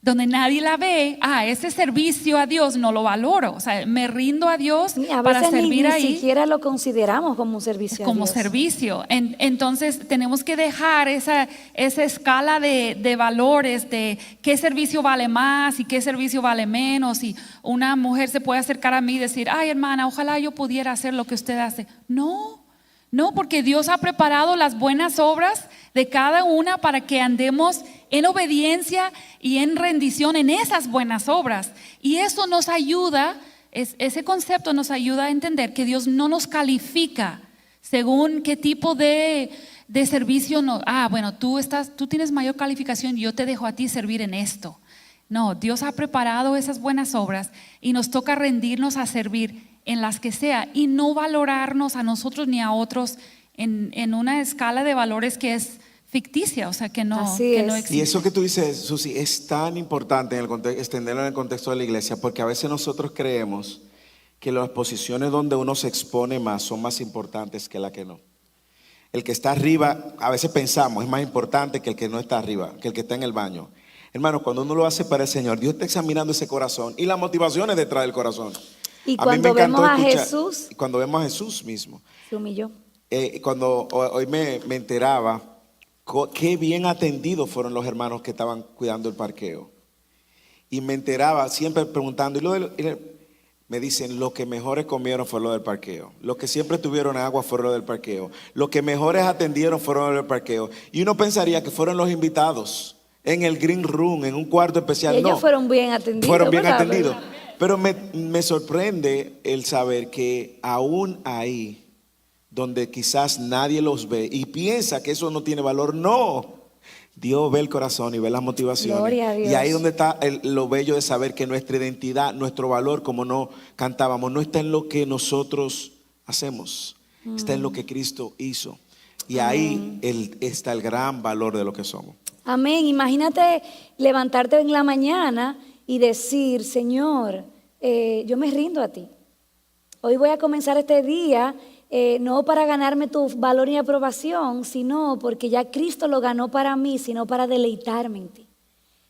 donde nadie la ve, ese servicio a Dios no lo valoro. O sea, me rindo a Dios A para veces servir ni ahí. siquiera lo consideramos como un servicio a Como Dios. servicio. Entonces tenemos que dejar esa escala de valores de qué servicio vale más y qué servicio vale menos. Y una mujer se puede acercar a mí y decir, ay hermana, ojalá yo pudiera hacer lo que usted hace. No, porque Dios ha preparado las buenas obras de cada una para que andemos en obediencia y en rendición en esas buenas obras. Y eso nos ayuda, ese concepto nos ayuda a entender que Dios no nos califica según qué tipo de servicio bueno, tú tienes mayor calificación y yo te dejo a ti servir en esto. No, Dios ha preparado esas buenas obras y nos toca rendirnos a servir en las que sea y no valorarnos a nosotros ni a otros en una escala de valores que es ficticia, o sea, que no existe. Y eso que tú dices, Susi, es tan importante extenderlo en el contexto de la iglesia, porque a veces nosotros creemos que las posiciones donde uno se expone más son más importantes que la que no. El que está arriba, a veces pensamos, es más importante que el que no está arriba, que el que está en el baño. Hermano, cuando uno lo hace para el Señor, Dios está examinando ese corazón y las motivaciones detrás del corazón. Y cuando vemos a Jesús, cuando vemos a Jesús mismo, se humilló. Cuando hoy me enteraba qué bien atendidos fueron los hermanos que estaban cuidando el parqueo. Y me enteraba siempre preguntando, me dicen, los que mejores comieron fue lo del parqueo. Los que siempre tuvieron agua fueron lo del parqueo. Los que mejores atendieron fueron lo del parqueo. Y uno pensaría que fueron los invitados en el green room, en un cuarto especial. Ellos fueron bien atendidos. Fueron bien atendidos. Pero me sorprende el saber que aún ahí, donde quizás nadie los ve y piensa que eso no tiene valor, no. Dios ve el corazón y ve las motivaciones. Gloria a Dios. Y ahí donde está lo bello de saber que nuestra identidad, nuestro valor, como no cantábamos, no está en lo que nosotros hacemos, está en lo que Cristo hizo. Y ahí está el gran valor de lo que somos. Amén. Imagínate levantarte en la mañana y decir, Señor, yo me rindo a ti. Hoy voy a comenzar este día no para ganarme tu valor y aprobación, sino porque ya Cristo lo ganó para mí, sino para deleitarme en ti.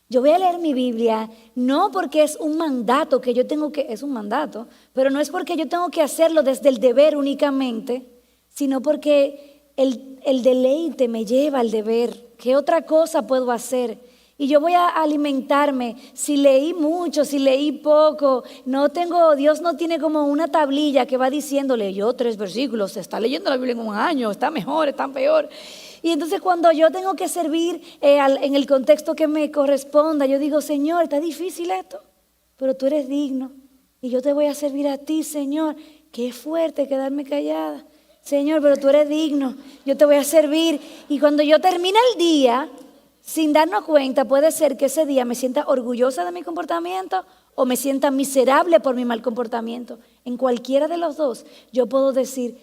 Yo voy a leer mi Biblia, no porque es un mandato que yo tengo que, es un mandato, pero no es porque yo tengo que hacerlo desde el deber únicamente, sino porque el deleite me lleva al deber. ¿Qué otra cosa puedo hacer? Y yo voy a alimentarme. Si leí mucho, si leí poco, Dios no tiene como una tablilla que va diciéndole, yo 3 versículos, se está leyendo la Biblia en un año, está mejor, está peor. Y entonces cuando yo tengo que servir en el contexto que me corresponda, yo digo, Señor, está difícil esto, pero tú eres digno. Y yo te voy a servir a ti, Señor. Qué fuerte quedarme callada. Señor, pero tú eres digno, yo te voy a servir. Y cuando yo termine el día, sin darnos cuenta, puede ser que ese día me sienta orgullosa de mi comportamiento o me sienta miserable por mi mal comportamiento. En cualquiera de los dos, yo puedo decir,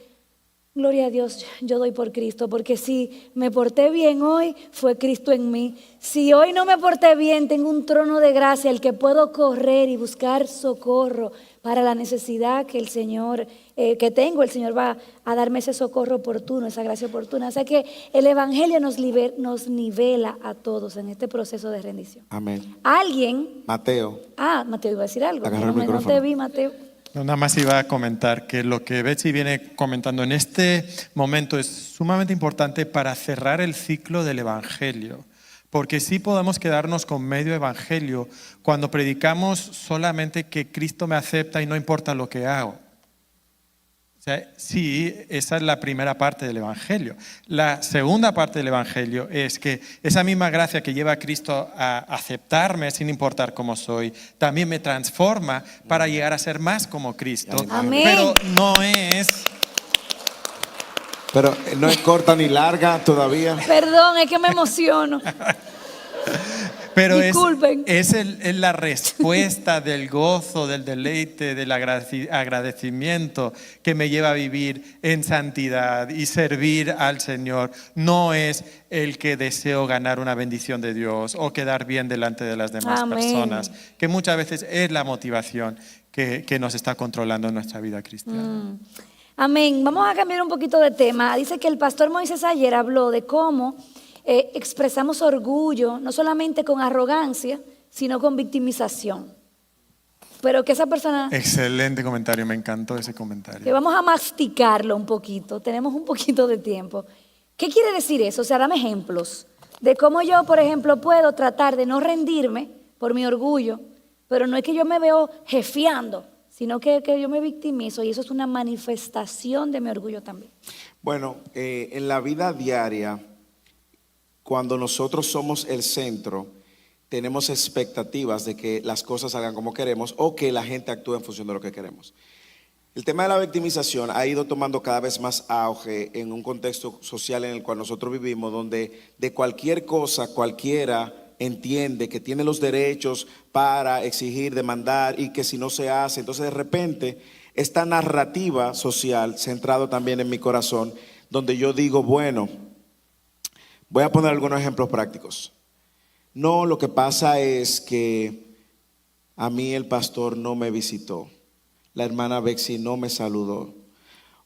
gloria a Dios, yo doy por Cristo, porque si me porté bien hoy, fue Cristo en mí. Si hoy no me porté bien, tengo un trono de gracia al que puedo correr y buscar socorro para la necesidad que el Señor, que tengo. El Señor va a darme ese socorro oportuno, esa gracia oportuna. O sea que el Evangelio nos nivela a todos en este proceso de rendición. Amén. Alguien, Mateo. Mateo iba a decir algo. Agarra el No micrófono. te vi, Mateo. No, nada más iba a comentar que lo que Betsy viene comentando en este momento es sumamente importante para cerrar el ciclo del Evangelio. Porque sí podemos quedarnos con medio evangelio cuando predicamos solamente que Cristo me acepta y no importa lo que hago. O sea, sí, esa es la primera parte del evangelio. La segunda parte del evangelio es que esa misma gracia que lleva a Cristo a aceptarme sin importar cómo soy, también me transforma para llegar a ser más como Cristo. Amén. Pero no es... Pero no es corta ni larga todavía. Perdón, es que me emociono. Pero Disculpen. es la respuesta del gozo, del deleite, del agradecimiento que me lleva a vivir en santidad y servir al Señor. No es el que deseo ganar una bendición de Dios o quedar bien delante de las demás Amén. personas, que muchas veces es la motivación que nos está controlando en nuestra vida cristiana. Amén. Vamos a cambiar un poquito de tema. Dice que el pastor Moisés ayer habló de cómo expresamos orgullo, no solamente con arrogancia, sino con victimización. Pero que esa persona, Excelente comentario, me encantó ese comentario. que vamos a masticarlo un poquito, tenemos un poquito de tiempo. ¿Qué quiere decir eso? O sea, dame ejemplos de cómo yo, por ejemplo, puedo tratar de no rendirme por mi orgullo, pero no es que yo me veo jefeando, sino que yo me victimizo y eso es una manifestación de mi orgullo también. Bueno, en la vida diaria, cuando nosotros somos el centro, tenemos expectativas de que las cosas salgan como queremos o que la gente actúe en función de lo que queremos. El tema de la victimización ha ido tomando cada vez más auge en un contexto social en el cual nosotros vivimos, donde de cualquier cosa cualquiera entiende que tiene los derechos para exigir, demandar y que si no se hace, entonces de repente esta narrativa social centrado también en mi corazón, donde yo digo, bueno, voy a poner algunos ejemplos prácticos. No, lo que pasa es que a mí el pastor no me visitó, la hermana Betsy no me saludó,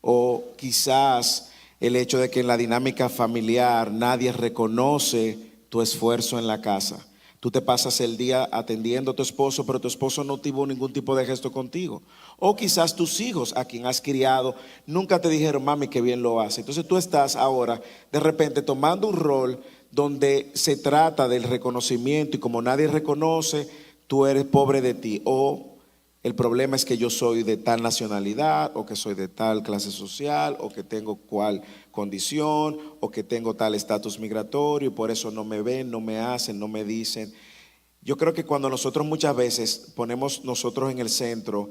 o quizás el hecho de que en la dinámica familiar nadie reconoce tu esfuerzo en la casa. Tú te pasas el día atendiendo a tu esposo, pero tu esposo no tuvo ningún tipo de gesto contigo. O quizás tus hijos, a quien has criado, nunca te dijeron, mami, qué bien lo hace. Entonces tú estás ahora, de repente, tomando un rol donde se trata del reconocimiento y como nadie reconoce, tú eres pobre de ti. O el problema es que yo soy de tal nacionalidad, o que soy de tal clase social, o que tengo cual condición, o que tengo tal estatus migratorio, y por eso no me ven, no me hacen, no me dicen. Yo creo que cuando nosotros muchas veces ponemos nosotros en el centro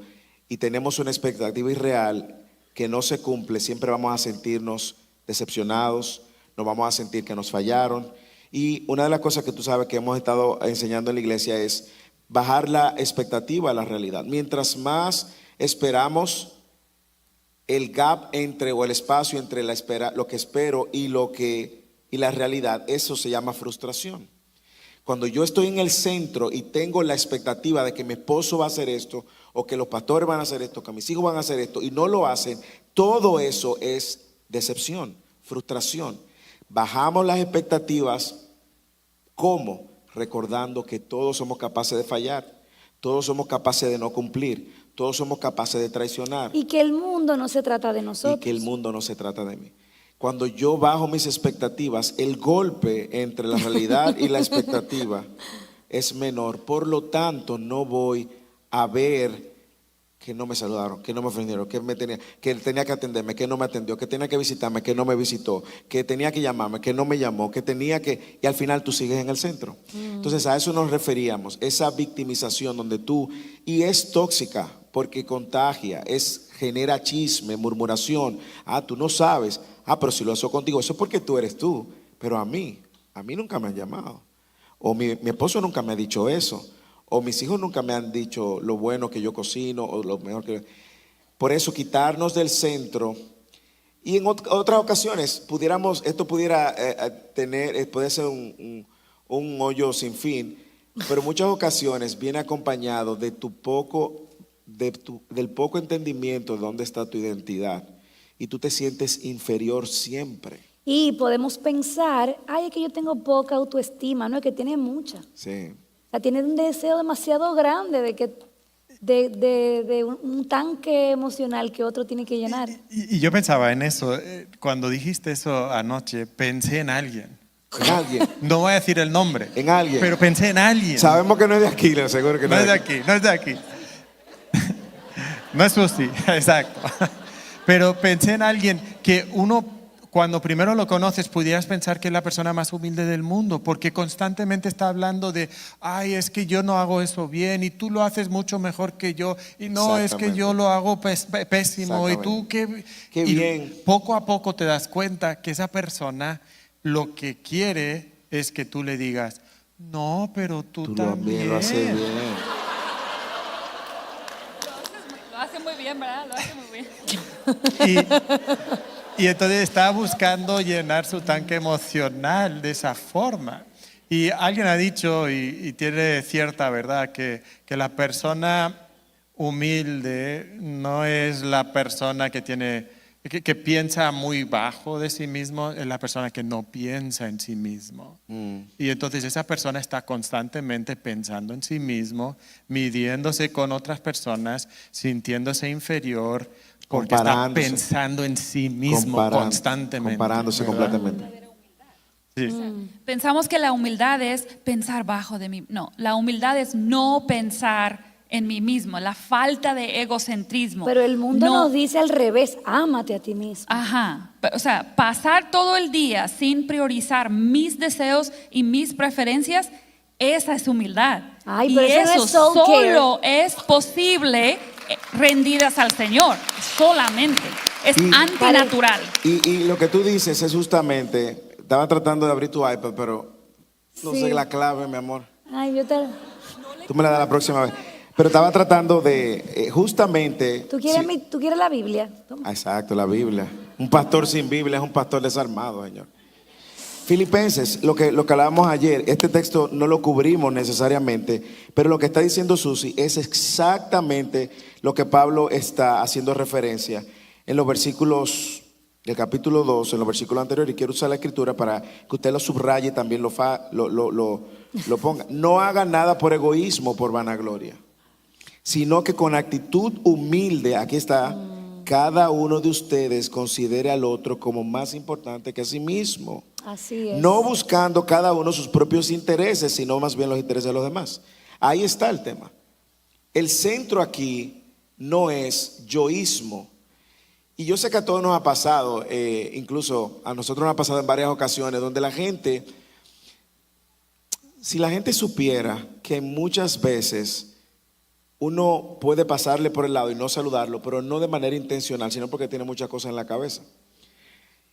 y tenemos una expectativa irreal que no se cumple, siempre vamos a sentirnos decepcionados, nos vamos a sentir que nos fallaron. Y una de las cosas que tú sabes que hemos estado enseñando en la iglesia es bajar la expectativa a la realidad. Mientras más esperamos, el gap entre o el espacio entre lo que espero y la realidad, eso se llama frustración. Cuando yo estoy en el centro y tengo la expectativa de que mi esposo va a hacer esto, o que los pastores van a hacer esto, que mis hijos van a hacer esto y no lo hacen, todo eso es decepción, frustración. Bajamos las expectativas. ¿Cómo? Recordando que todos somos capaces de fallar, todos somos capaces de no cumplir, todos somos capaces de traicionar. Y que el mundo no se trata de nosotros. Y que el mundo no se trata de mí. Cuando yo bajo mis expectativas, el golpe entre la realidad y la expectativa es menor. Por lo tanto, no voy a ver que no me saludaron, que no me ofendieron, que tenía que atenderme, que no me atendió, que tenía que visitarme, que no me visitó, que tenía que llamarme, que no me llamó, y al final tú sigues en el centro. Entonces a eso nos referíamos, esa victimización donde y es tóxica porque contagia, genera chisme, murmuración. Tú no sabes, pero si lo hago contigo, eso es porque tú eres tú, pero a mí nunca me han llamado. O mi esposo nunca me ha dicho eso. O mis hijos nunca me han dicho lo bueno que yo cocino o lo mejor que... Por eso quitarnos del centro. Y en otras ocasiones esto pudiera tener, puede ser un hoyo sin fin, pero en muchas ocasiones viene acompañado de del poco entendimiento de dónde está tu identidad. Y tú te sientes inferior siempre. Y podemos pensar, ay, es que yo tengo poca autoestima, no, es que tiene mucha. Sí. O sea, tiene un deseo demasiado grande de un tanque emocional que otro tiene que llenar. Y yo pensaba en eso, cuando dijiste eso anoche, pensé en alguien. En alguien. No voy a decir el nombre. En alguien. Pero pensé en alguien. Sabemos que no es de aquí, le aseguro que No es de aquí, no es de aquí. No es Susi, exacto. Pero pensé en alguien que uno, cuando primero lo conoces, pudieras pensar que es la persona más humilde del mundo, porque constantemente está hablando de, ay, es que yo no hago eso bien y tú lo haces mucho mejor que yo, y no, es que yo lo hago pésimo, y tú qué bien. Poco a poco te das cuenta que esa persona lo que quiere es que tú le digas, no, pero tú también lo haces bien. Lo hace muy bien, ¿verdad? Lo hace muy bien. Y entonces está buscando llenar su tanque emocional de esa forma. Y alguien ha dicho, y tiene cierta verdad, que la persona humilde no es la persona que piensa muy bajo de sí mismo, es la persona que no piensa en sí mismo. Y entonces esa persona está constantemente pensando en sí mismo, midiéndose con otras personas, sintiéndose inferior, porque está pensando en sí mismo constantemente. Comparándose completamente. Sí. Pensamos que la humildad es pensar bajo de mí. No, la humildad es no pensar en mí mismo, la falta de egocentrismo. Pero el mundo No- nos dice al revés, ámate a ti mismo. Ajá, o sea, pasar todo el día sin priorizar mis deseos y mis preferencias, esa es humildad. Ay, y pero eso no eso es soul-care. solo es posible rendidas al Señor, solamente. Es Y- antinatural. Y lo que tú dices es justamente, estaba tratando de abrir tu iPad, pero no Sí. sé la clave, mi amor. Ay, yo te... Tú me la das la próxima vez. Pero estaba tratando de, justamente... ¿Tú quieres, sí. ¿Tú quieres la Biblia? Toma. Exacto, la Biblia. Un pastor sin Biblia es un pastor desarmado, Señor. Filipenses, lo que hablábamos ayer, este texto no lo cubrimos necesariamente, pero lo que está diciendo Susi es exactamente lo que Pablo está haciendo referencia en los versículos del capítulo 2, en los versículos anteriores, y quiero usar la escritura para que usted lo subraye y también lo ponga. No haga nada por egoísmo, por vanagloria, sino que con actitud humilde, aquí está, cada uno de ustedes considere al otro como más importante que a sí mismo. Así es. No buscando cada uno sus propios intereses, sino más bien los intereses de los demás. Ahí está el tema. El centro aquí no es yoísmo. Y yo sé que a todos nos ha pasado, incluso a nosotros nos ha pasado en varias ocasiones, donde la gente, si la gente supiera que muchas veces uno puede pasarle por el lado y no saludarlo, pero no de manera intencional, sino porque tiene muchas cosas en la cabeza.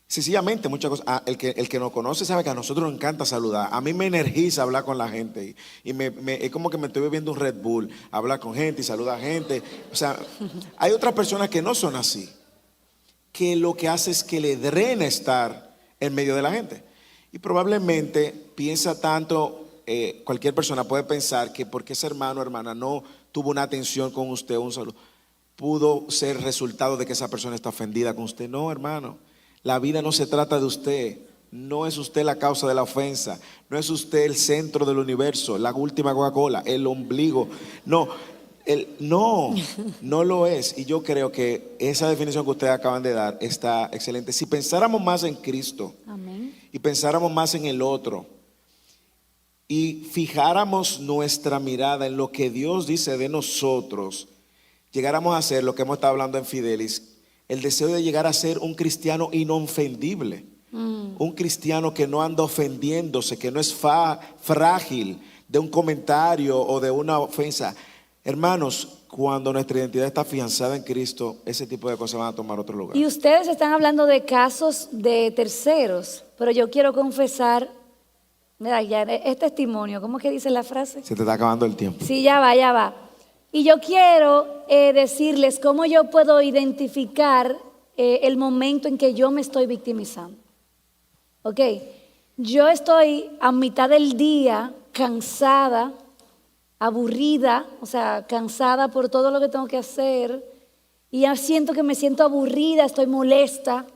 Sencillamente muchas cosas. El que nos conoce sabe que a nosotros nos encanta saludar. A mí me energiza hablar con la gente y es como que me estoy bebiendo un Red Bull, hablar con gente y saludar a gente. O sea, hay otras personas que no son así, que lo que hace es que le drena estar en medio de la gente. Y probablemente piensa tanto, cualquier persona puede pensar que porque ese hermano o hermana no tuvo una atención con usted, un saludo, pudo ser resultado de que esa persona está ofendida con usted. No, hermano, la vida no se trata de usted. No es usted la causa de la ofensa. No es usted el centro del universo, la última Coca-Cola, el ombligo. No, no lo es. Y yo creo que esa definición que ustedes acaban de dar está excelente. Si pensáramos más en Cristo, Amén. y pensáramos más en el otro, y fijáramos nuestra mirada en lo que Dios dice de nosotros, llegáramos a ser lo que hemos estado hablando en Fidelis, el deseo de llegar a ser un cristiano inofendible, un cristiano que no anda ofendiéndose, que no es frágil de un comentario o de una ofensa. Hermanos, cuando nuestra identidad está afianzada en Cristo, ese tipo de cosas van a tomar otro lugar. Y ustedes están hablando de casos de terceros, pero yo quiero confesar Mira, ya es testimonio. ¿Cómo que dice la frase? Se te está acabando el tiempo. Sí, ya va, ya va. Y yo quiero decirles cómo yo puedo identificar el momento en que yo me estoy victimizando. Ok, yo estoy a mitad del día cansada, aburrida, o sea, cansada por todo lo que tengo que hacer y ya siento que me siento aburrida, estoy molesta.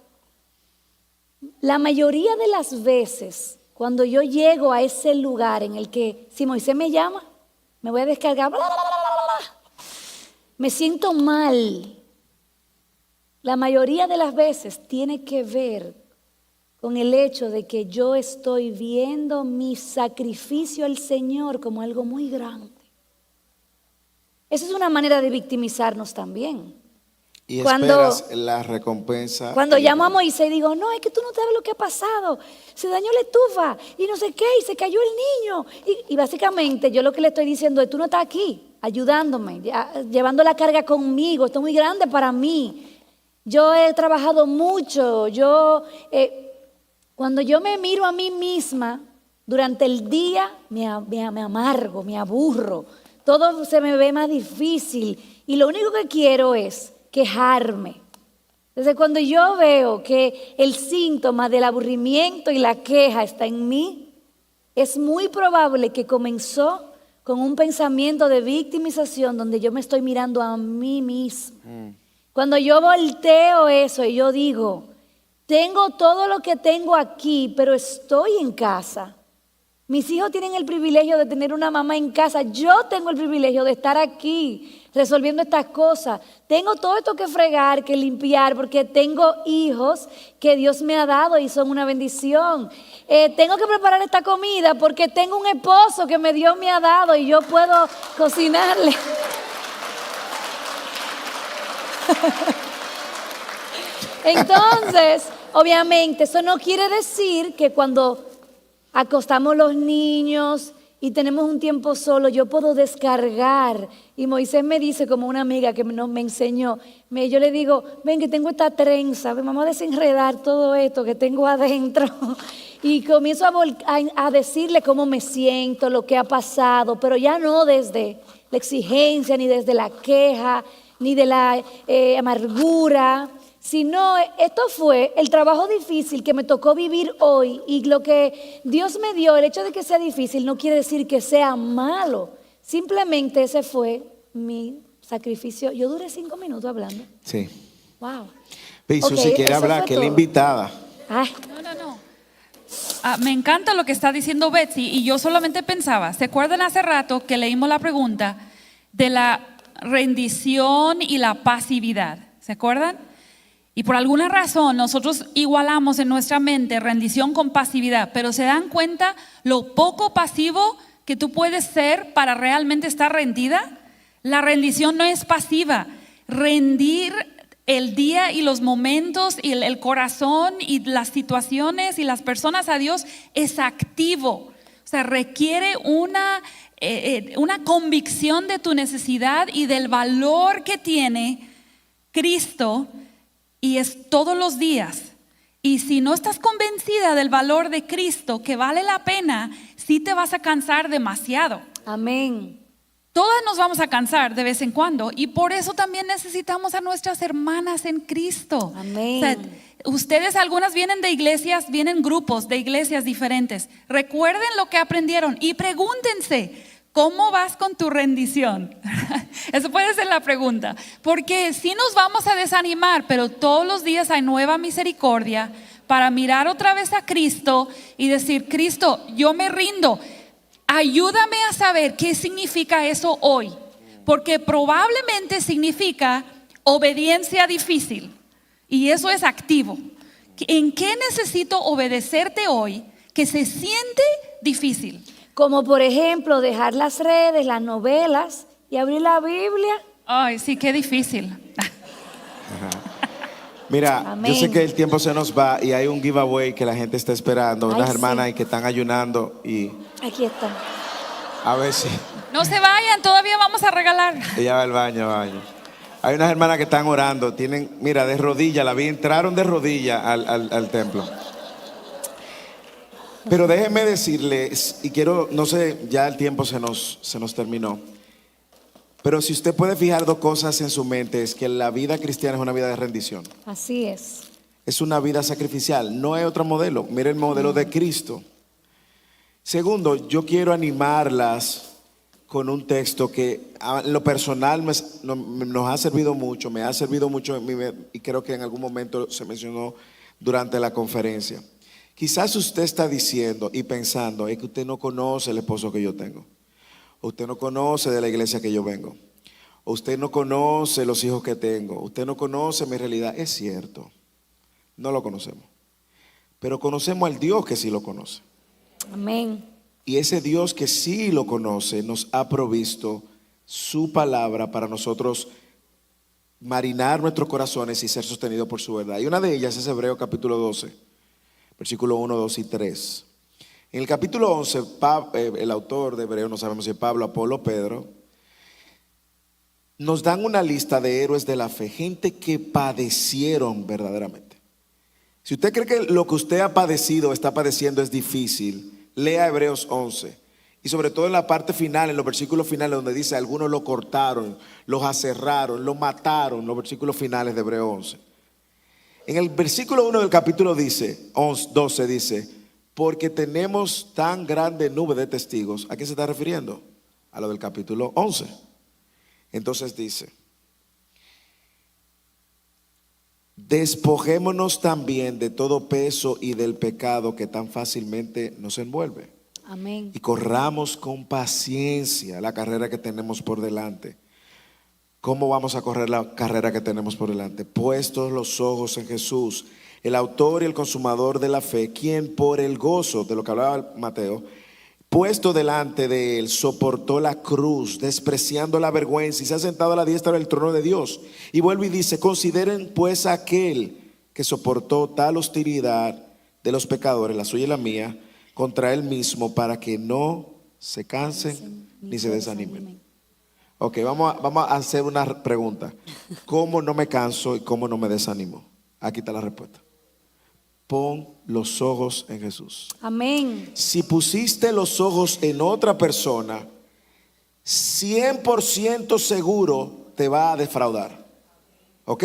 La mayoría de las veces, cuando yo llego a ese lugar en el que, si Moisés me llama, me voy a descargar, bla, bla, bla, bla, bla, me siento mal. La mayoría de las veces tiene que ver con el hecho de que yo estoy viendo mi sacrificio al Señor como algo muy grande. Esa es una manera de victimizarnos también. Y Cuando- esperas la recompensa. Cuando llamo a Moisés y digo, no, es que tú no sabes lo que ha pasado. Se dañó la estufa y no sé qué, y se cayó el niño. Y básicamente yo lo que le estoy diciendo es, tú no estás aquí ayudándome, llevando la carga conmigo. Esto es muy grande para mí. Yo he trabajado mucho. Cuando yo me miro a mí misma durante el día, me amargo, me aburro. Todo se me ve más difícil. Y lo único que quiero es quejarme. Entonces, cuando yo veo que el síntoma del aburrimiento y la queja está en mí, es muy probable que comenzó con un pensamiento de victimización donde yo me estoy mirando a mí misma. Cuando yo volteo eso y yo digo, tengo todo lo que tengo aquí, pero estoy en casa. Mis hijos tienen el privilegio de tener una mamá en casa. Yo tengo el privilegio de estar aquí resolviendo estas cosas. Tengo todo esto que fregar, que limpiar, porque tengo hijos que Dios me ha dado y son una bendición. Tengo que preparar esta comida porque tengo un esposo que Dios me ha dado y yo puedo cocinarle. Entonces, obviamente, eso no quiere decir que cuando acostamos los niños y tenemos un tiempo solo, yo puedo descargar. Y Moisés me dice, como una amiga que me enseñó, yo le digo, ven que tengo esta trenza, ven, vamos a desenredar todo esto que tengo adentro. Y comienzo a decirle cómo me siento, lo que ha pasado, pero ya no desde la exigencia, ni desde la queja, ni de la amargura, sino esto fue el trabajo difícil que me tocó vivir hoy, y lo que Dios me dio, el hecho de que sea difícil no quiere decir que sea malo, simplemente ese fue mi sacrificio. Yo duré 5 minutos hablando. Sí. Wow. Piso, Ok, si quiere eso hablar, fue que es la todo. invitada. Ay, No. Me encanta lo que está diciendo Betsy, y yo solamente pensaba, ¿se acuerdan hace rato que leímos la pregunta de la rendición y la pasividad? ¿Se acuerdan? Y por alguna razón nosotros igualamos en nuestra mente rendición con pasividad, pero ¿se dan cuenta lo poco pasivo que tú puedes ser para realmente estar rendida? La rendición no es pasiva. Rendir el día y los momentos y el corazón y las situaciones y las personas a Dios es activo. O sea, requiere una convicción de tu necesidad y del valor que tiene Cristo. Y es todos los días. Y si no estás convencida del valor de Cristo, que vale la pena, sí te vas a cansar demasiado. amén. Todas nos vamos a cansar de vez en cuando, y por eso también necesitamos a nuestras hermanas en Cristo. Amén. O sea, ustedes, algunas vienen de iglesias, vienen grupos de iglesias diferentes. Recuerden lo que aprendieron y pregúntense, ¿cómo vas con tu rendición? Eso puede ser la pregunta, porque sí nos vamos a desanimar, pero todos los días hay nueva misericordia para mirar otra vez a Cristo y decir, Cristo, yo me rindo. Ayúdame a saber qué significa eso hoy, porque probablemente significa obediencia difícil, y eso es activo. ¿En qué necesito obedecerte hoy que se siente difícil? Como por ejemplo dejar las redes, las novelas y abrir la Biblia. Ay, sí, qué difícil. Mira, Amén. yo sé que el tiempo se nos va y hay un giveaway que la gente está esperando, Ay, unas sí. hermanas que están ayunando y Aquí está. a ver si No se vayan, todavía vamos a regalar. ella va al baño, Hay unas hermanas que están orando, tienen, mira, de rodillas, entraron de rodillas al templo. Pero déjenme decirles, y quiero, no sé, ya el tiempo se nos terminó, pero si usted puede fijar dos cosas en su mente, es que la vida cristiana es una vida de rendición. Así es. Es una vida sacrificial, no hay otro modelo. Mire el modelo de Cristo. Segundo, yo quiero animarlas con un texto que en lo personal nos ha servido mucho, me ha servido mucho y creo que en algún momento se mencionó durante la conferencia. Quizás usted está diciendo y pensando, es que usted no conoce el esposo que yo tengo, o usted no conoce de la iglesia que yo vengo, o usted no conoce los hijos que tengo, usted no conoce mi realidad. Es cierto, no lo conocemos, pero conocemos al Dios que sí lo conoce. Amén. Y ese Dios que sí lo conoce nos ha provisto su palabra para nosotros marinar nuestros corazones y ser sostenidos por su verdad. Y una de ellas es Hebreos capítulo 12, versículo 1, 2 y 3. En el capítulo 11, el autor de Hebreos, no sabemos si es Pablo, Apolo o Pedro, nos dan una lista de héroes de la fe, gente que padecieron verdaderamente. Si usted cree que lo que usted ha padecido, está padeciendo es difícil, lea Hebreos 11. Y sobre todo en la parte final, en los versículos finales donde dice, algunos lo cortaron, los aserraron, lo mataron, los versículos finales de Hebreos 11. En el versículo 1 del capítulo 12 dice, porque tenemos tan grande nube de testigos. ¿A qué se está refiriendo? A lo del capítulo 11. Entonces dice, despojémonos también de todo peso y del pecado que tan fácilmente nos envuelve. Amén. Y corramos con paciencia la carrera que tenemos por delante. ¿Cómo vamos a correr la carrera que tenemos por delante? Puestos los ojos en Jesús, el autor y el consumador de la fe, quien por el gozo, de lo que hablaba Mateo, puesto delante de él, soportó la cruz, despreciando la vergüenza, y se ha sentado a la diestra del trono de Dios. Y vuelve y dice, consideren pues a aquel que soportó tal hostilidad de los pecadores, la suya y la mía, contra él mismo, para que no se cansen ni se desanimen. Ok, vamos a hacer una pregunta. ¿Cómo no me canso y cómo no me desanimo? Aquí está la respuesta. Pon los ojos en Jesús. Amén. Si pusiste los ojos en otra persona, 100% seguro te va a defraudar. ¿Ok?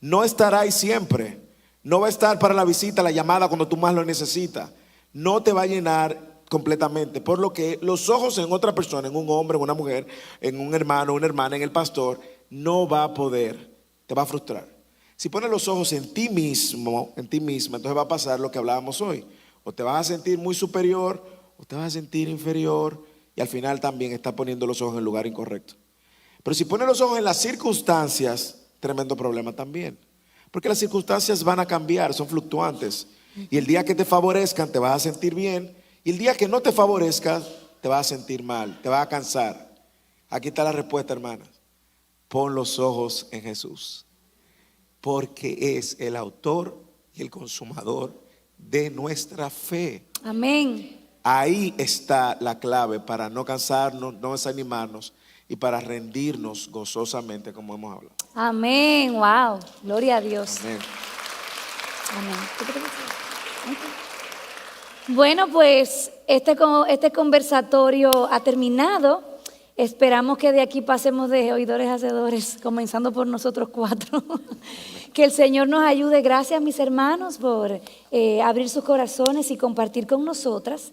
No estará ahí siempre. No va a estar para la visita, la llamada cuando tú más lo necesitas. No te va a llenar completamente. Por lo que los ojos en otra persona, en un hombre, en una mujer, en un hermano, una hermana, en el pastor, no va a poder. Te va a frustrar. Si pones los ojos en ti mismo, en ti misma, entonces va a pasar lo que hablábamos hoy. O te vas a sentir muy superior, o te vas a sentir inferior, y al final también estás poniendo los ojos en el lugar incorrecto. Pero si pones los ojos en las circunstancias, tremendo problema también. Porque las circunstancias van a cambiar, son fluctuantes. Y el día que te favorezcan, te vas a sentir bien. Y el día que no te favorezcan, te vas a sentir mal, te vas a cansar. Aquí está la respuesta, hermanas. Pon los ojos en Jesús. Porque es el autor y el consumador de nuestra fe. Amén. Ahí está la clave para no cansarnos, no desanimarnos y para rendirnos gozosamente, como hemos hablado. Amén. Wow. Gloria a Dios. Amén. Amén. ¿Qué te parece? Ok. Bueno, pues este conversatorio ha terminado. Esperamos que de aquí pasemos de oidores a hacedores, comenzando por nosotros cuatro. Que el Señor nos ayude. Gracias, mis hermanos, por abrir sus corazones y compartir con nosotras.